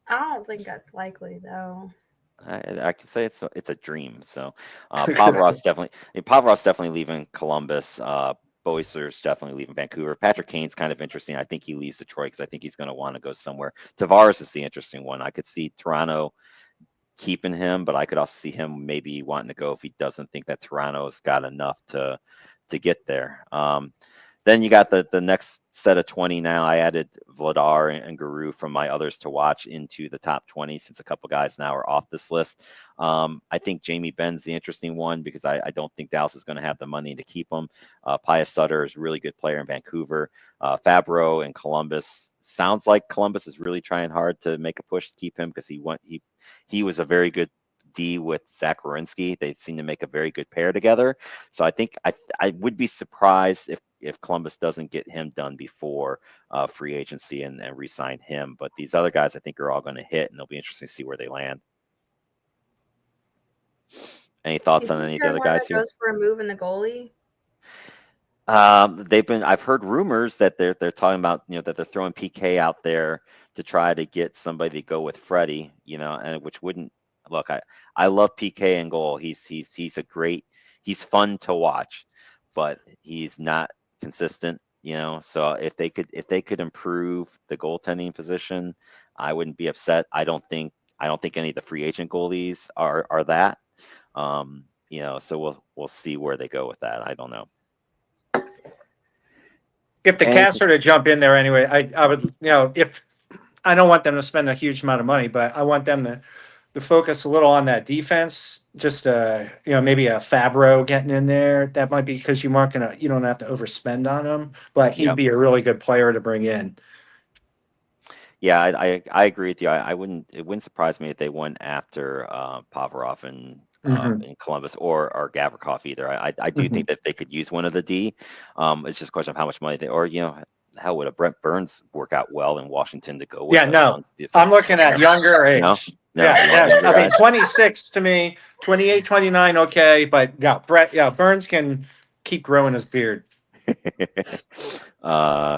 I don't think that's likely, though. I can say it's a dream. So Pavlov's definitely leaving Columbus. Boyser's definitely leaving Vancouver. Patrick Kane's kind of interesting. I think he leaves Detroit because I think he's going to want to go somewhere. Tavares is the interesting one. I could see Toronto keeping him, but I could also see him maybe wanting to go if he doesn't think that Toronto's got enough to get there. Then you got the next set of 20 now. I added Vladar and Guru from my others to watch into the top 20 since a couple guys now are off this list. I think Jamie Benn's the interesting one because I don't think Dallas is going to have the money to keep him. Pius Sutter is a really good player in Vancouver. Fabro in Columbus. Sounds like Columbus is really trying hard to make a push to keep him because he was a very good D with Zach Werenski. They seem to make a very good pair together. So I think I would be surprised if Columbus doesn't get him done before free agency and re-sign him. But these other guys I think are all going to hit, and it'll be interesting to see where they land. Any thoughts on any of the other guys here? Goes for a move in the goalie. I've heard rumors that they're talking about, that they're throwing PK out there to try to get somebody to go with Freddie, and which wouldn't look. I love PK in goal. He's fun to watch, but he's not consistent, so if they could improve the goaltending position, I wouldn't be upset. I don't think any of the free agent goalies are that, so we'll see where they go with that. I don't know. If the Cavs were to jump in there anyway, I would, if I don't want them to spend a huge amount of money, but I want them to focus a little on that defense. Just maybe a Fabro getting in there. That might be because you don't have to overspend on him, but he'd be a really good player to bring in. Yeah, I agree with you. It wouldn't surprise me if they went after Pavarov and in Columbus or Gavrikov either. I do think that they could use one of the D. It's just a question of how much money how would a Brent Burns work out well in Washington to go with? Yeah, no, I'm looking at younger age. No, I mean, 26 to me, 28, 29, okay, but Burns can keep growing his beard.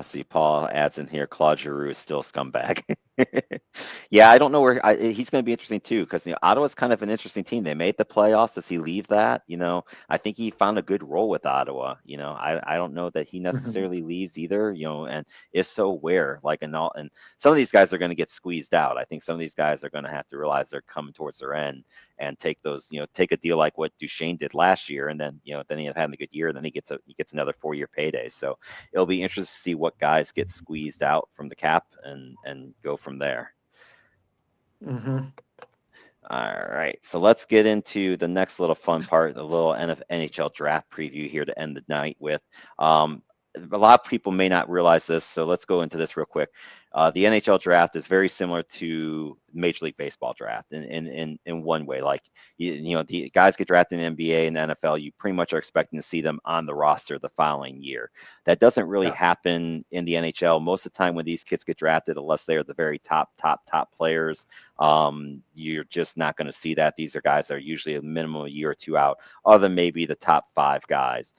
See, Paul adds in here, Claude Giroux is still a scumbag. Yeah, I don't know where he's going to be interesting too, because Ottawa's kind of an interesting team. They made the playoffs. Does he leave that? I think he found a good role with Ottawa. I don't know that he necessarily leaves either. And if so, where? And some of these guys are going to get squeezed out. I think some of these guys are going to have to realize they're coming towards their end and take a deal like what Duchesne did last year, and then he ended up having a good year, and then he gets another 4-year payday. So it'll be interesting to see what guys get squeezed out from the cap and go from there. Mm-hmm. All right, so let's get into the next little fun part, the little NHL draft preview here to end the night with. A lot of people may not realize this, so let's go into this real quick. The NHL draft is very similar to Major League Baseball draft in one way. Like, the guys get drafted in the NBA and the NFL, you pretty much are expecting to see them on the roster the following year. That doesn't really happen in the NHL. Most of the time when these kids get drafted, unless they're the very top players, you're just not going to see that. These are guys that are usually a minimum a year or two out, other than maybe the top 5 guys.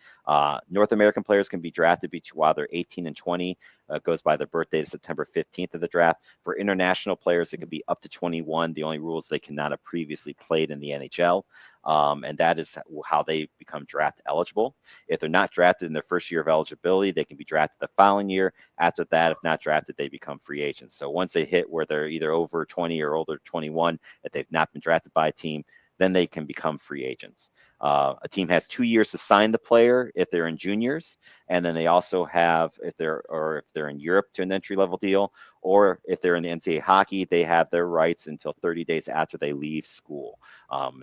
North American players can be drafted while they're 18 and 20. Goes by their birthday, September 15th of the draft. For international players, it can be up to 21. The only rule is they cannot have previously played in the NHL. And that is how they become draft eligible. If they're not drafted in their first year of eligibility, they can be drafted the following year. After that, if not drafted, they become free agents. So once they hit where they're either over 20 or older 21, if they've not been drafted by a team, then they can become free agents. A team has 2 years to sign the player if they're in juniors, and then they also have, if they're in Europe, to an entry-level deal, or if they're in the NCAA hockey, they have their rights until 30 days after they leave school.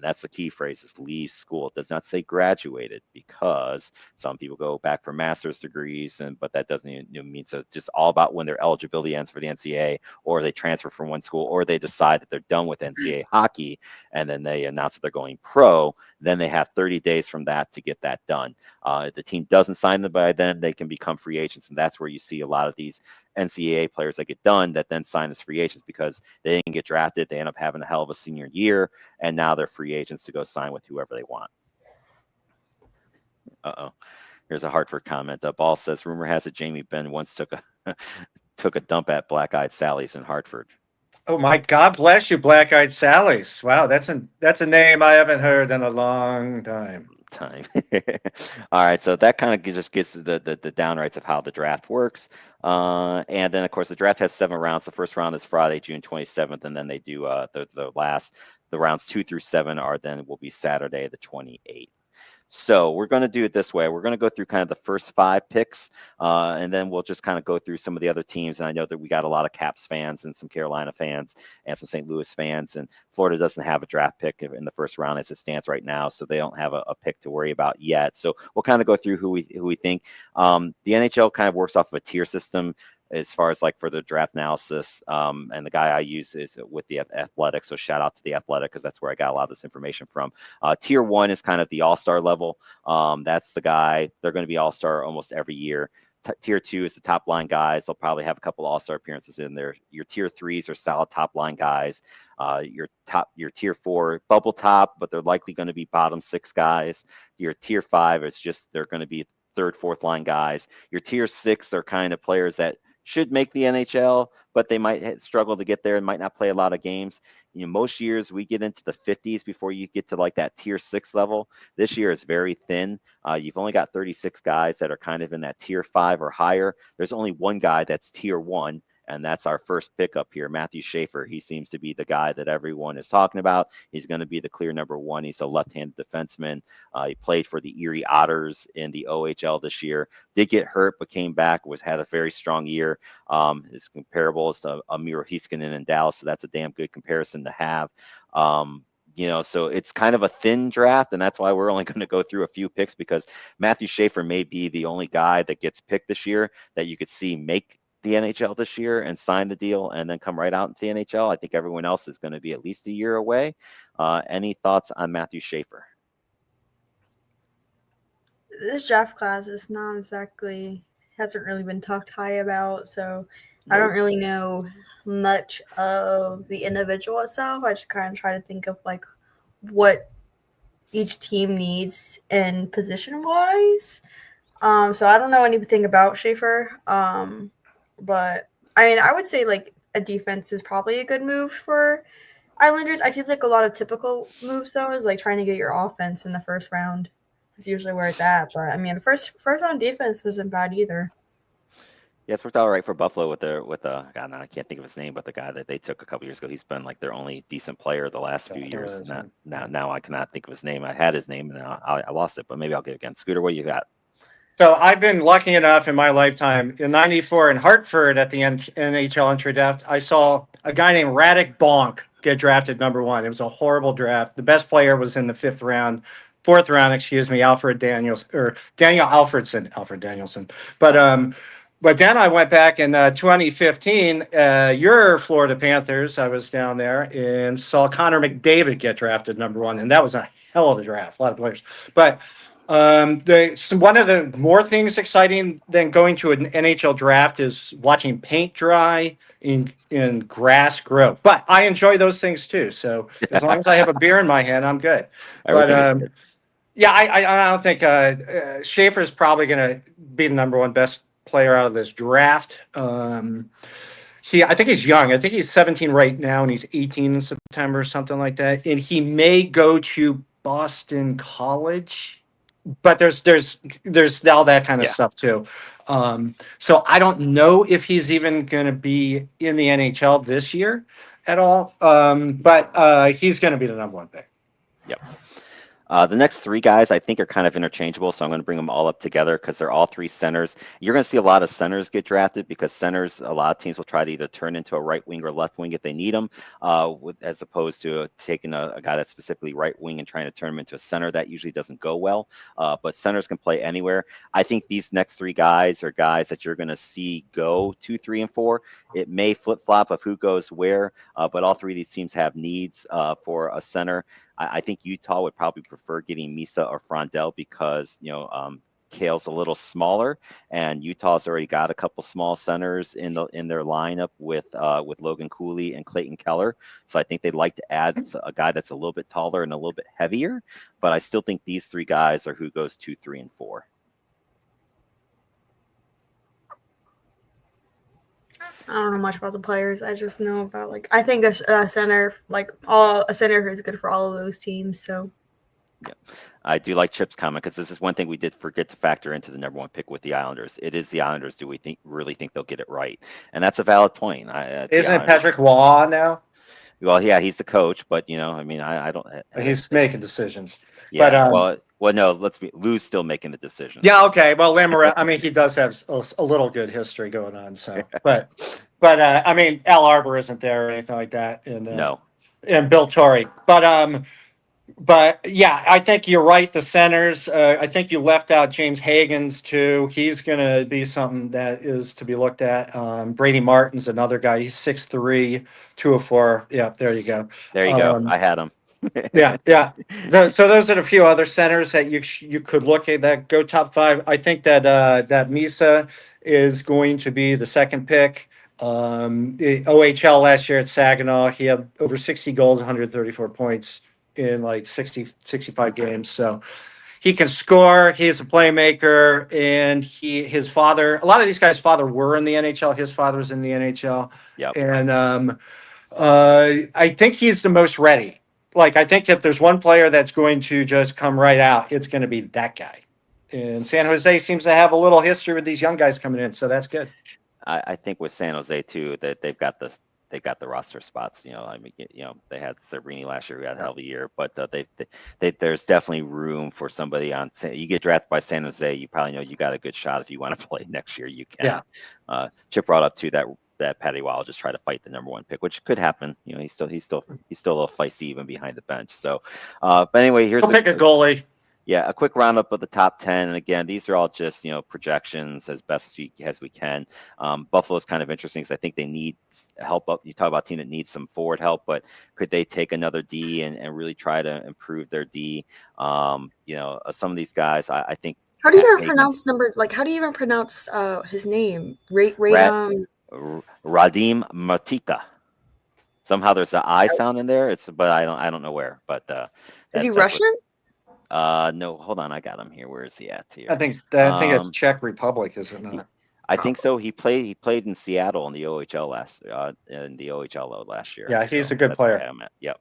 That's the key phrase, is leave school. It does not say graduated, because some people go back for master's degrees, but that doesn't even mean so. Just all about when their eligibility ends for the NCAA, or they transfer from one school, or they decide that they're done with NCAA hockey, and then they announce that they're going pro. Then they have 30 days from that to get that done. If the team doesn't sign them by then, they can become free agents, and that's where you see a lot of these NCAA players that get done that then sign as free agents because they didn't get drafted. They end up having a hell of a senior year, and now they're free agents to go sign with whoever they want. Here's a Hartford comment. Ball says, rumor has it Jamie Benn once took a dump at Black Eyed Sally's in Hartford. Oh my God, bless you, Black Eyed Sally's. Wow, that's a name I haven't heard in a long time. All right, so that kind of just gets the downrights of how the draft works. And then, of course, the draft has 7 rounds. The first round is Friday, June 27th, and then they do the rounds 2 through 7 will be Saturday, the 28th. So we're going to do it this way. We're going to go through kind of the first 5 picks, and then we'll just kind of go through some of the other teams. And I know that we got a lot of Caps fans and some Carolina fans and some St. Louis fans. And Florida doesn't have a draft pick in the first round as it stands right now, so they don't have a pick to worry about yet. So we'll kind of go through who we think. The NHL kind of works off of a tier system as far as like for the draft analysis. And the guy I use is with the Athletic. So shout out to the Athletic, because that's where I got a lot of this information from. Tier 1 is kind of the all-star level. That's the guy. They're going to be all-star almost every year. Tier 2 is the top line guys. They'll probably have a couple all-star appearances in there. Your tier 3s are solid top line guys. Your tier 4 bubble top, but they're likely going to be bottom 6 guys. Your tier 5 is just, they're going to be 3rd, 4th line guys. Your tier 6 are kind of players that should make the NHL, but they might struggle to get there and might not play a lot of games. Most years we get into the 50s before you get to like that tier 6 level. This year is very thin. You've only got 36 guys that are kind of in that tier 5 or higher. There's only one guy that's tier 1, and that's our first pickup here, Matthew Schaefer. He seems to be the guy that everyone is talking about. He's going to be the clear number 1. He's a left-handed defenseman. He played for the Erie Otters in the OHL this year. Did get hurt, but came back, had a very strong year. His comparables to Miro Heiskanen in Dallas, so that's a damn good comparison to have. So it's kind of a thin draft, and that's why we're only going to go through a few picks, because Matthew Schaefer may be the only guy that gets picked this year that you could see make the NHL this year and sign the deal and then come right out into the NHL. I think everyone else is going to be at least a year away. Any thoughts on Matthew Schaefer? This draft class is not exactly, hasn't really been talked high about, so I don't really know much of the individual itself. I just kind of try to think of like what each team needs in position wise. So I don't know anything about Schaefer. But I mean, I would say like a defense is probably a good move for Islanders. I feel like a lot of typical moves though is like trying to get your offense in the first round. Is usually where it's at. But I mean, first round defense isn't bad either. Yeah, it's worked out all right for Buffalo with God, now I can't think of his name, but the guy that they took a couple years ago. He's been like their only decent player the last few years. Now I cannot think of his name. I had his name and now I lost it, but maybe I'll get it again. Scooter, what you got? So I've been lucky enough in my lifetime. In '94 in Hartford at the NHL entry draft, I saw a guy named Radek Bonk get drafted number one. It was a horrible draft. The best player was in the fourth round, excuse me, Daniel Alfred Danielson. But then I went back in 2015. Your Florida Panthers, I was down there and saw Connor McDavid get drafted number one, and that was a hell of a draft. A lot of players, but one of the more things exciting than going to an NHL draft is watching paint dry and grass grow. But I enjoy those things too. So as long as I have a beer in my hand, I'm good. Everything is But good. yeah, I don't think Schaefer is probably going to be the number one best player out of this draft. I think he's young. I think he's 17 right now, and he's 18 in September, something like that. And he may go to Boston College, but there's all that kind of Yeah. stuff too. So I don't know if he's even going to be in the NHL this year at all. But he's going to be the number one pick. Yep. The next three guys I think are kind of interchangeable, so I'm going to bring them all up together because they're all three centers. You're going to see a lot of centers get drafted because centers, a lot of teams will try to either turn into a right wing or left wing if they need them, as opposed to taking a guy that's specifically right wing and trying to turn him into a center. That usually doesn't go well, but centers can play anywhere. I think these next three guys are guys that you're going to see go 2, 3, and 4. It may flip-flop of who goes where, but all three of these teams have needs for a center. I think Utah would probably prefer getting Misa or Frondell because, Kale's a little smaller, and Utah's already got a couple small centers in their lineup with Logan Cooley and Clayton Keller. So I think they'd like to add a guy that's a little bit taller and a little bit heavier. But I still think these three guys are who goes 2, 3, and 4. I don't know much about the players. I just know about I think a center a center who's good for all of those teams. So yeah, I do like Chip's comment because this is one thing we did forget to factor into the number one pick with the Islanders. It is the Islanders. Do we really think they'll get it right? And that's a valid point. Isn't it Patrick Waugh now? Well, yeah, he's the coach, but I don't. He's making decisions. Yeah. Well, no. Lou's still making the decision. Yeah. Okay. Well, Lamorette. He does have a little good history going on. So, but Al Arbor isn't there or anything like that. And no. And Bill Torrey. But yeah, I think you're right. The centers. I think you left out James Hagens too. He's going to be something that is to be looked at. Brady Martin's another guy. He's 6'3", 204. Yeah, there you go. There you go. I had him. Yeah. So those are a few other centers that you could look at that go top 5. I think that Misa is going to be the second pick. The OHL last year at Saginaw, he had over 60 goals, 134 points in 65 games. So he can score. He's a playmaker, and his father. A lot of these guys' father were in the NHL. His father was in the NHL. Yep. And I think he's the most ready. I think if there's one player that's going to just come right out, it's going to be that guy. And San Jose seems to have a little history with these young guys coming in, so that's good. I think with San Jose too that they've got the roster spots. They had Sabrini last year who had a hell of a year, but there's definitely room for somebody on. You get drafted by San Jose, you probably know you got a good shot if you want to play next year. You can. Yeah. Chip brought up too that Patty Waugh will just try to fight the number one pick, which could happen. He's still a little feisty even behind the bench. So, but anyway, here's pick a goalie. Yeah, a quick roundup of the top 10. And again, these are all just projections as best as we can. Buffalo's kind of interesting because I think they need help up. You talk about a team that needs some forward help, but could they take another D and really try to improve their D? Some of these guys, I think. How do you even pronounce how do you even pronounce his name? Radim Martika. Somehow there's an I sound in there. But I don't know where. But is he Russian? No, hold on, I got him here. Where is he at I here? think it's Um, Czech Republic, is it he, not? I think so. He played in Seattle in the OHL last year. Yeah, he's a So good that's the guy player. I'm at. Yep.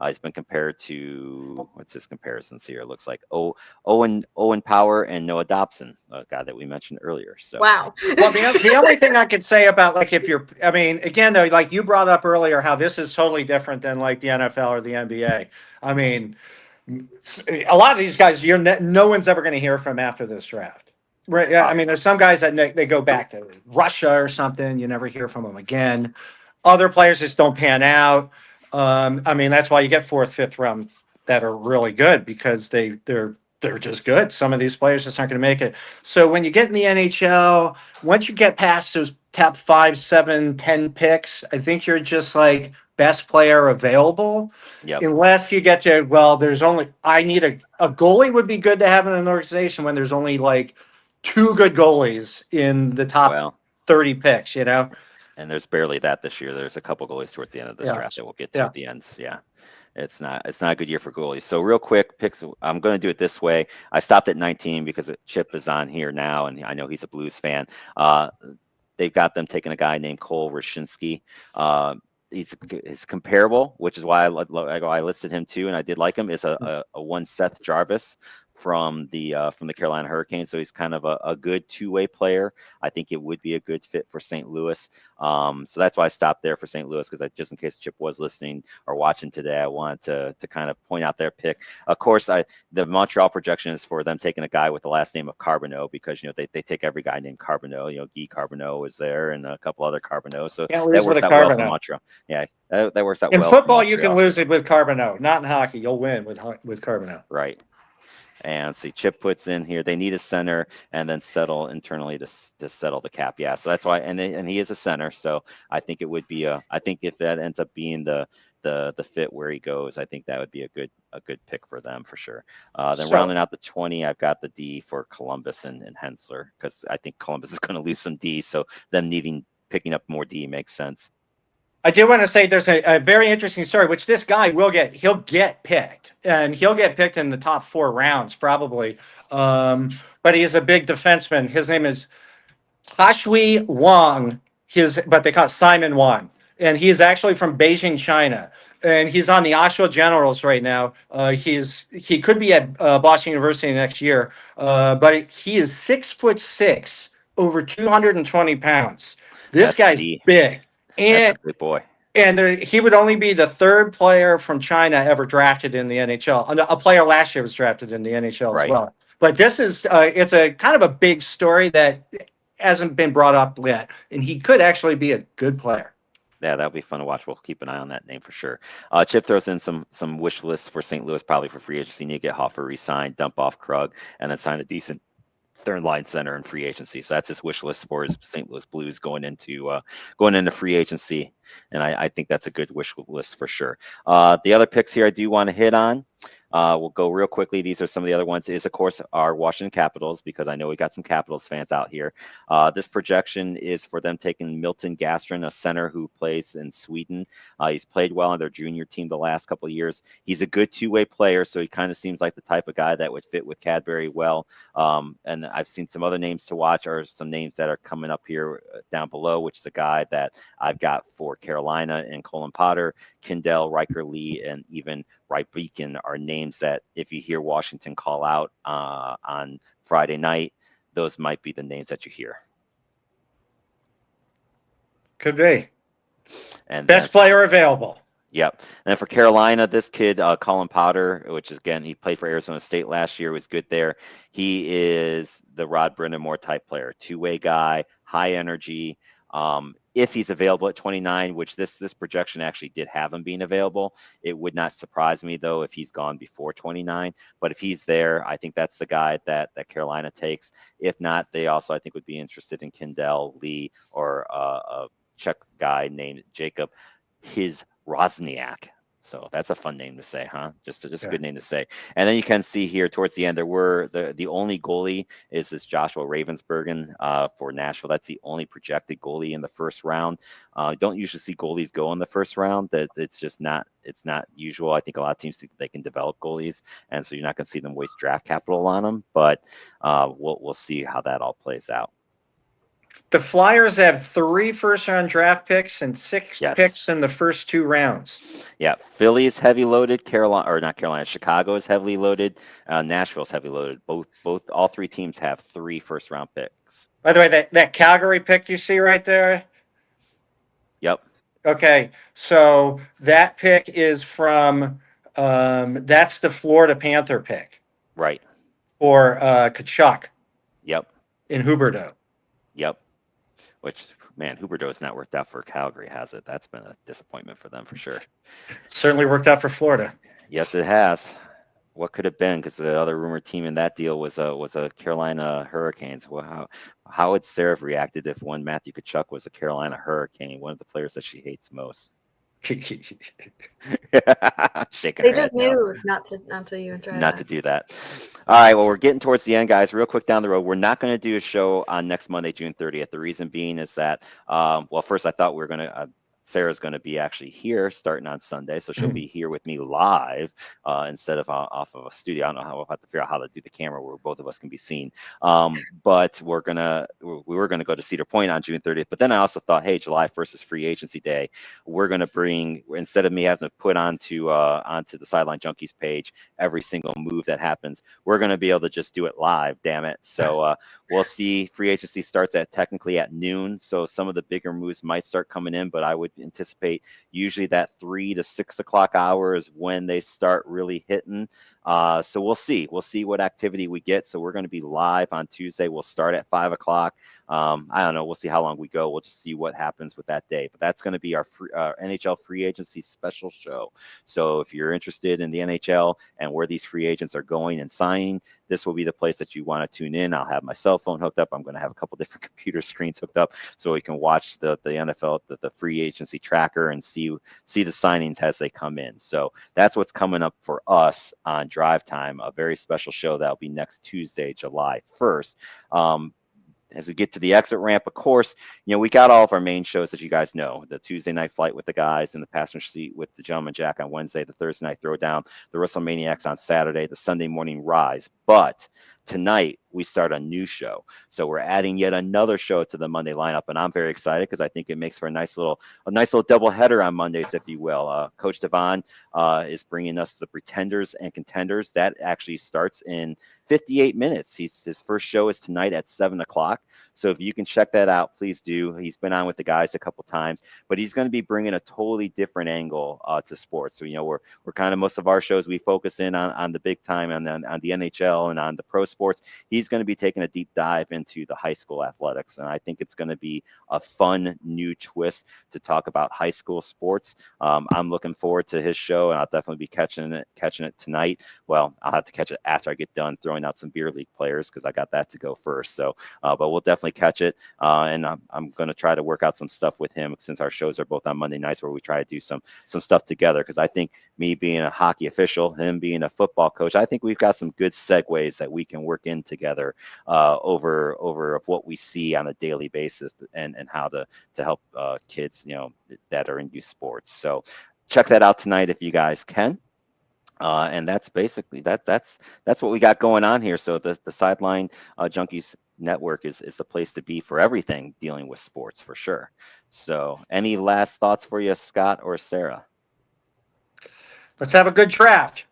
He's been compared to what's his comparisons here? It looks like Owen Power and Noah Dobson, a guy that we mentioned earlier. So Wow. Well, the only thing I could say about like if you're, I mean, again though, like you brought up earlier, how this is totally different than like the NFL or the NBA. I mean, a lot of these guys, no one's ever going to hear from after this draft. Right? Yeah, I mean, there's some guys that they go back to Russia or something. You never hear from them again. Other players just don't pan out. I mean, that's why you get fourth, fifth round that are really good because they're just good. Some of these players just aren't going to make it. So when you get in the NHL, once you get past those top 5, 7, 10 picks, I think you're just like best player available. yep. Unless you get to, well, there's only, I need a goalie would be good to have in an organization when there's only like two good goalies in the top Well, 30 picks, you know? and there's barely that this year. There's a couple goalies towards the end of this Yeah. draft that we'll get to Yeah. at the end. Yeah. It's not a good year for goalies. So real quick picks. I'm going to do it this way. I stopped at 19 because Chip is on here now, and I know he's a Blues fan. They've got them taking a guy named Cole Rashinsky. He's comparable, which is why I listed him too, and I did like him. Is a one Seth Jarvis from the Carolina Hurricanes. So he's kind of a good two-way player. I think it would be a good fit for St. Louis. So that's why I stopped there for St. Louis, because just in case Chip was listening or watching today, I wanted to kind of point out their pick. Of course, the Montreal projection is for them taking a guy with the last name of Carbonneau, because they take every guy named Carbonneau. Guy Carbonneau was there, and a couple other Carbonneaux. So Can't that lose with works a out well for Carbonneau. Montreal. Yeah, that works out In well for football, you can Montreal. lose it with Carbonneau, not in hockey. You'll win with Carbonneau. Right. And see, Chip puts in here, they need a center and then settle internally to settle the cap. Yeah, so that's why, and he is a center, so I think it would be I think if that ends up being the fit where he goes, I think that would be a good pick for them for sure. Then rounding out the 20, I've got the D for Columbus and Hensler, because I think Columbus is going to lose some D, so them picking up more D makes sense. I do want to say there's a very interesting story, which this guy he'll get picked, and he'll get picked in the top 4 rounds probably. But he is a big defenseman. His name is Hashui Wang. But they call it Simon Wang, and he is actually from Beijing, China, and he's on the Oshawa Generals right now. He could be at Boston University next year, but he is 6'6", over 220 pounds. This guy's big. That's a good boy. And he would only be the third player from China ever drafted in the NHL. A player last year was drafted in the NHL as well. But this is it's a kind of a big story that hasn't been brought up yet, and he could actually be a good player. Yeah, that'll be fun to watch. We'll keep an eye on that name for sure. Chip throws in some wish lists for St. Louis, probably for free agency. Need to get Hoffer re-signed, dump off Krug, and then sign a decent third line center in free agency. So that's his wish list for his St. Louis Blues going into free agency, and I think that's a good wish list for sure. The other picks here I do want to hit on. We'll go real quickly. These are some of the other ones. Is, of course, our Washington Capitals, because I know we got some Capitals fans out here. This projection is for them taking Milton Gastrin, a center who plays in Sweden. He's played well on their junior team the last couple of years. He's a good two-way player, so he kind of seems like the type of guy that would fit with Cadbury well. And I've seen some other names to watch, or some names that are coming up here down below, which is a guy that I've got for Carolina and Colin Potter, Kindell, Riker Lee, and even Wright Beacon are names that if you hear Washington call out on Friday night, those might be the names that you hear. Could be. And best player available. Yep. And then for Carolina, this kid, Colin Potter, which is, again, he played for Arizona State last year, was good there. He is the Rod Brindamore type player, two-way guy, high energy. If he's available at 29, which this projection actually did have him being available, it would not surprise me, though, if he's gone before 29. But if he's there, I think that's the guy that Carolina takes. If not, they also, I think, would be interested in Kindell, Lee, or a Czech guy named Jacob Rosniak. So that's a fun name to say, huh? Just a Yeah. good name to say. And then you can see here towards the end, there were the only goalie is this Joshua Ravensbergen for Nashville. That's the only projected goalie in the first round. Don't usually see goalies go in the first round. That it's not usual. I think a lot of teams think they can develop goalies, and so you're not going to see them waste draft capital on them. But we'll see how that all plays out. The Flyers have 3 first-round draft picks and 6 Yes. picks in the first 2 rounds. Yeah, Philly is heavy loaded. Carolina, or not Carolina, Chicago is heavily loaded. Nashville's heavy loaded. All 3 teams have 3 first round picks. By the way, that Calgary pick you see right there. Yep. Okay, so that pick is from that's the Florida Panther pick Right. for Kachuk Yep. in Huberdeau. Yep. Which, man, Huberdeau's not worked out for Calgary, has it? That's been a disappointment for them for sure. Certainly worked out for Florida. Yes, it has. What could have been? Because the other rumored team in that deal was a Carolina Hurricanes. Well, how would Sarah have reacted if one Matthew Kachuk was a Carolina Hurricane, one of the players that she hates most? Shaking They her just head no. knew not to even try Not that. to do that. All right, well, we're getting towards the end, guys. Real quick down the road, we're not going to do a show on next Monday, June 30th. The reason being is that, well, first I thought we were going to. Sarah's going to be actually here starting on Sunday, so she'll be here with me live instead of off of a studio. I don't know how we'll have to figure out how to do the camera where both of us can be seen. But we were gonna go to Cedar Point on June 30th. But then I also thought, hey, July 1st is free agency day. We're gonna bring, instead of me having to put onto the Sideline Junkies page every single move that happens, we're gonna be able to just do it live. Damn it! So we'll see. Free agency starts technically at noon, so some of the bigger moves might start coming in, but I would anticipate usually that 3 to 6 o'clock hour is when they start really hitting. So we'll see what activity we get. So we're going to be live on Tuesday. We'll start at 5 o'clock. I don't know. We'll see how long we go. We'll just see what happens with that day. But that's going to be our NHL free agency special show. So if you're interested in the NHL and where these free agents are going and signing, this will be the place that you want to tune in. I'll have my cell phone hooked up. I'm going to have a couple different computer screens hooked up so we can watch the NFL, the free agency tracker, and see the signings as they come in. So that's what's coming up for us on Drive Time, a very special show that'll be next Tuesday, July 1st. As we get to the exit ramp, of course, we got all of our main shows that you guys know. The Tuesday night flight with the guys in the passenger seat with the Gentleman Jack on Wednesday, the Thursday night throwdown, the WrestleManiacs on Saturday, the Sunday morning rise. But tonight we start a new show. So we're adding yet another show to the Monday lineup, and I'm very excited because I think it makes for a nice little double header on Mondays, if you will. Coach Devon is bringing us the Pretenders and Contenders. That actually starts in 58 minutes. His first show is tonight at 7 o'clock. So if you can check that out, please do. He's been on with the guys a couple times, but he's going to be bringing a totally different angle to sports. So we're kind of, most of our shows we focus in on the big time and then on the NHL and on the pro sports. He's going to be taking a deep dive into the high school athletics, and I think it's going to be a fun new twist to talk about high school sports. I'm looking forward to his show, and I'll definitely be catching it tonight. Well, I'll have to catch it after I get done throwing out some beer league players because I got that to go first. So, but we'll definitely catch it, and I'm going to try to work out some stuff with him since our shows are both on Monday nights where we try to do some stuff together. Because I think me being a hockey official, him being a football coach, I think we've got some good segues that we can work in together over of what we see on a daily basis and how to help kids that are in youth sports. So check that out tonight if you guys can. And that's basically that's what we got going on here. So the Sideline Junkies Network is the place to be for everything dealing with sports, for sure. So any last thoughts for you, Scott or Sarah? Let's have a good draft.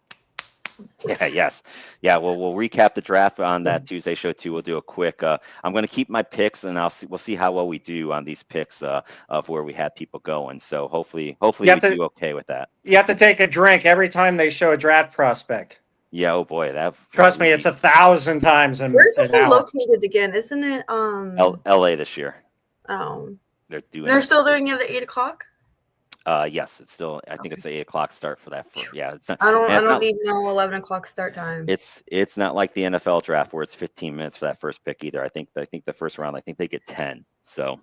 Yeah, yes. Yeah, we'll recap the draft on that Tuesday show too. We'll do a quick I'm going to keep my picks, and we'll see how well we do on these picks of where we had people going. So hopefully we do okay with that. You have to take a drink every time they show a draft prospect. Yeah, oh boy, Trust me, it's 1,000 times an Where's this one hour. located again? Isn't it LA this year. Oh. They're still doing it at 8 o'clock? Yes, it's still. I think it's an 8 o'clock start for that. Yeah, it's not. I don't need no 11 o'clock start time. It's not like the NFL draft where it's 15 minutes for that first pick either. I think the first round, I think they get 10. So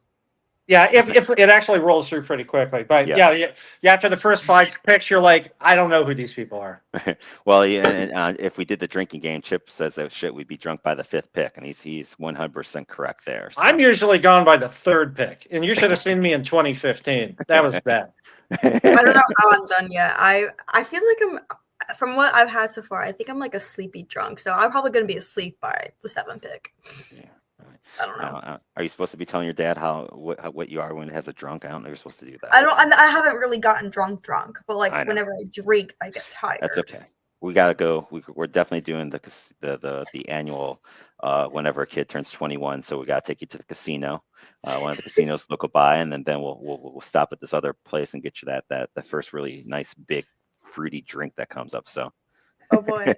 Yeah, if it actually rolls through pretty quickly, but yeah, after the first 5 picks, you're like, I don't know who these people are. Well, yeah, and if we did the drinking game, Chip says that shit we'd be drunk by the 5th pick, and he's 100% correct there. So. I'm usually gone by the 3rd pick, and you should have seen me in 2015. That was bad. I don't know how I'm done yet. I feel like from what I've had so far, I think I'm like a sleepy drunk. So I'm probably going to be asleep by the 7th pick. Yeah. I don't know. Are you supposed to be telling your dad what you are when it has a drunk? I don't know. You're supposed to do that. I haven't really gotten drunk, but like whenever I drink, I get tired. That's okay. We gotta go. We're definitely doing the annual whenever a kid turns 21. So we gotta take you to the casino, one of the casinos local by, and then we'll stop at this other place and get you that the first really nice big fruity drink that comes up. So. Oh boy.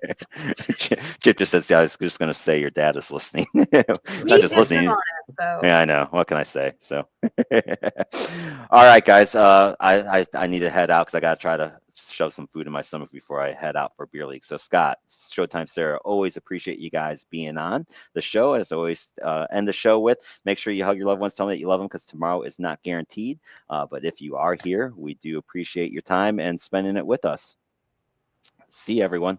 Chip just says, "Yeah, I was just going to say your dad is listening." Not just listening. So. Yeah, I know. What can I say? So, all right, guys. I need to head out because I got to try to shove some food in my stomach before I head out for beer league. So, Scott, Showtime, Sarah, always appreciate you guys being on the show. As always, end the show with make sure you hug your loved ones, tell them that you love them because tomorrow is not guaranteed. But if you are here, we do appreciate your time and spending it with us. See you, everyone.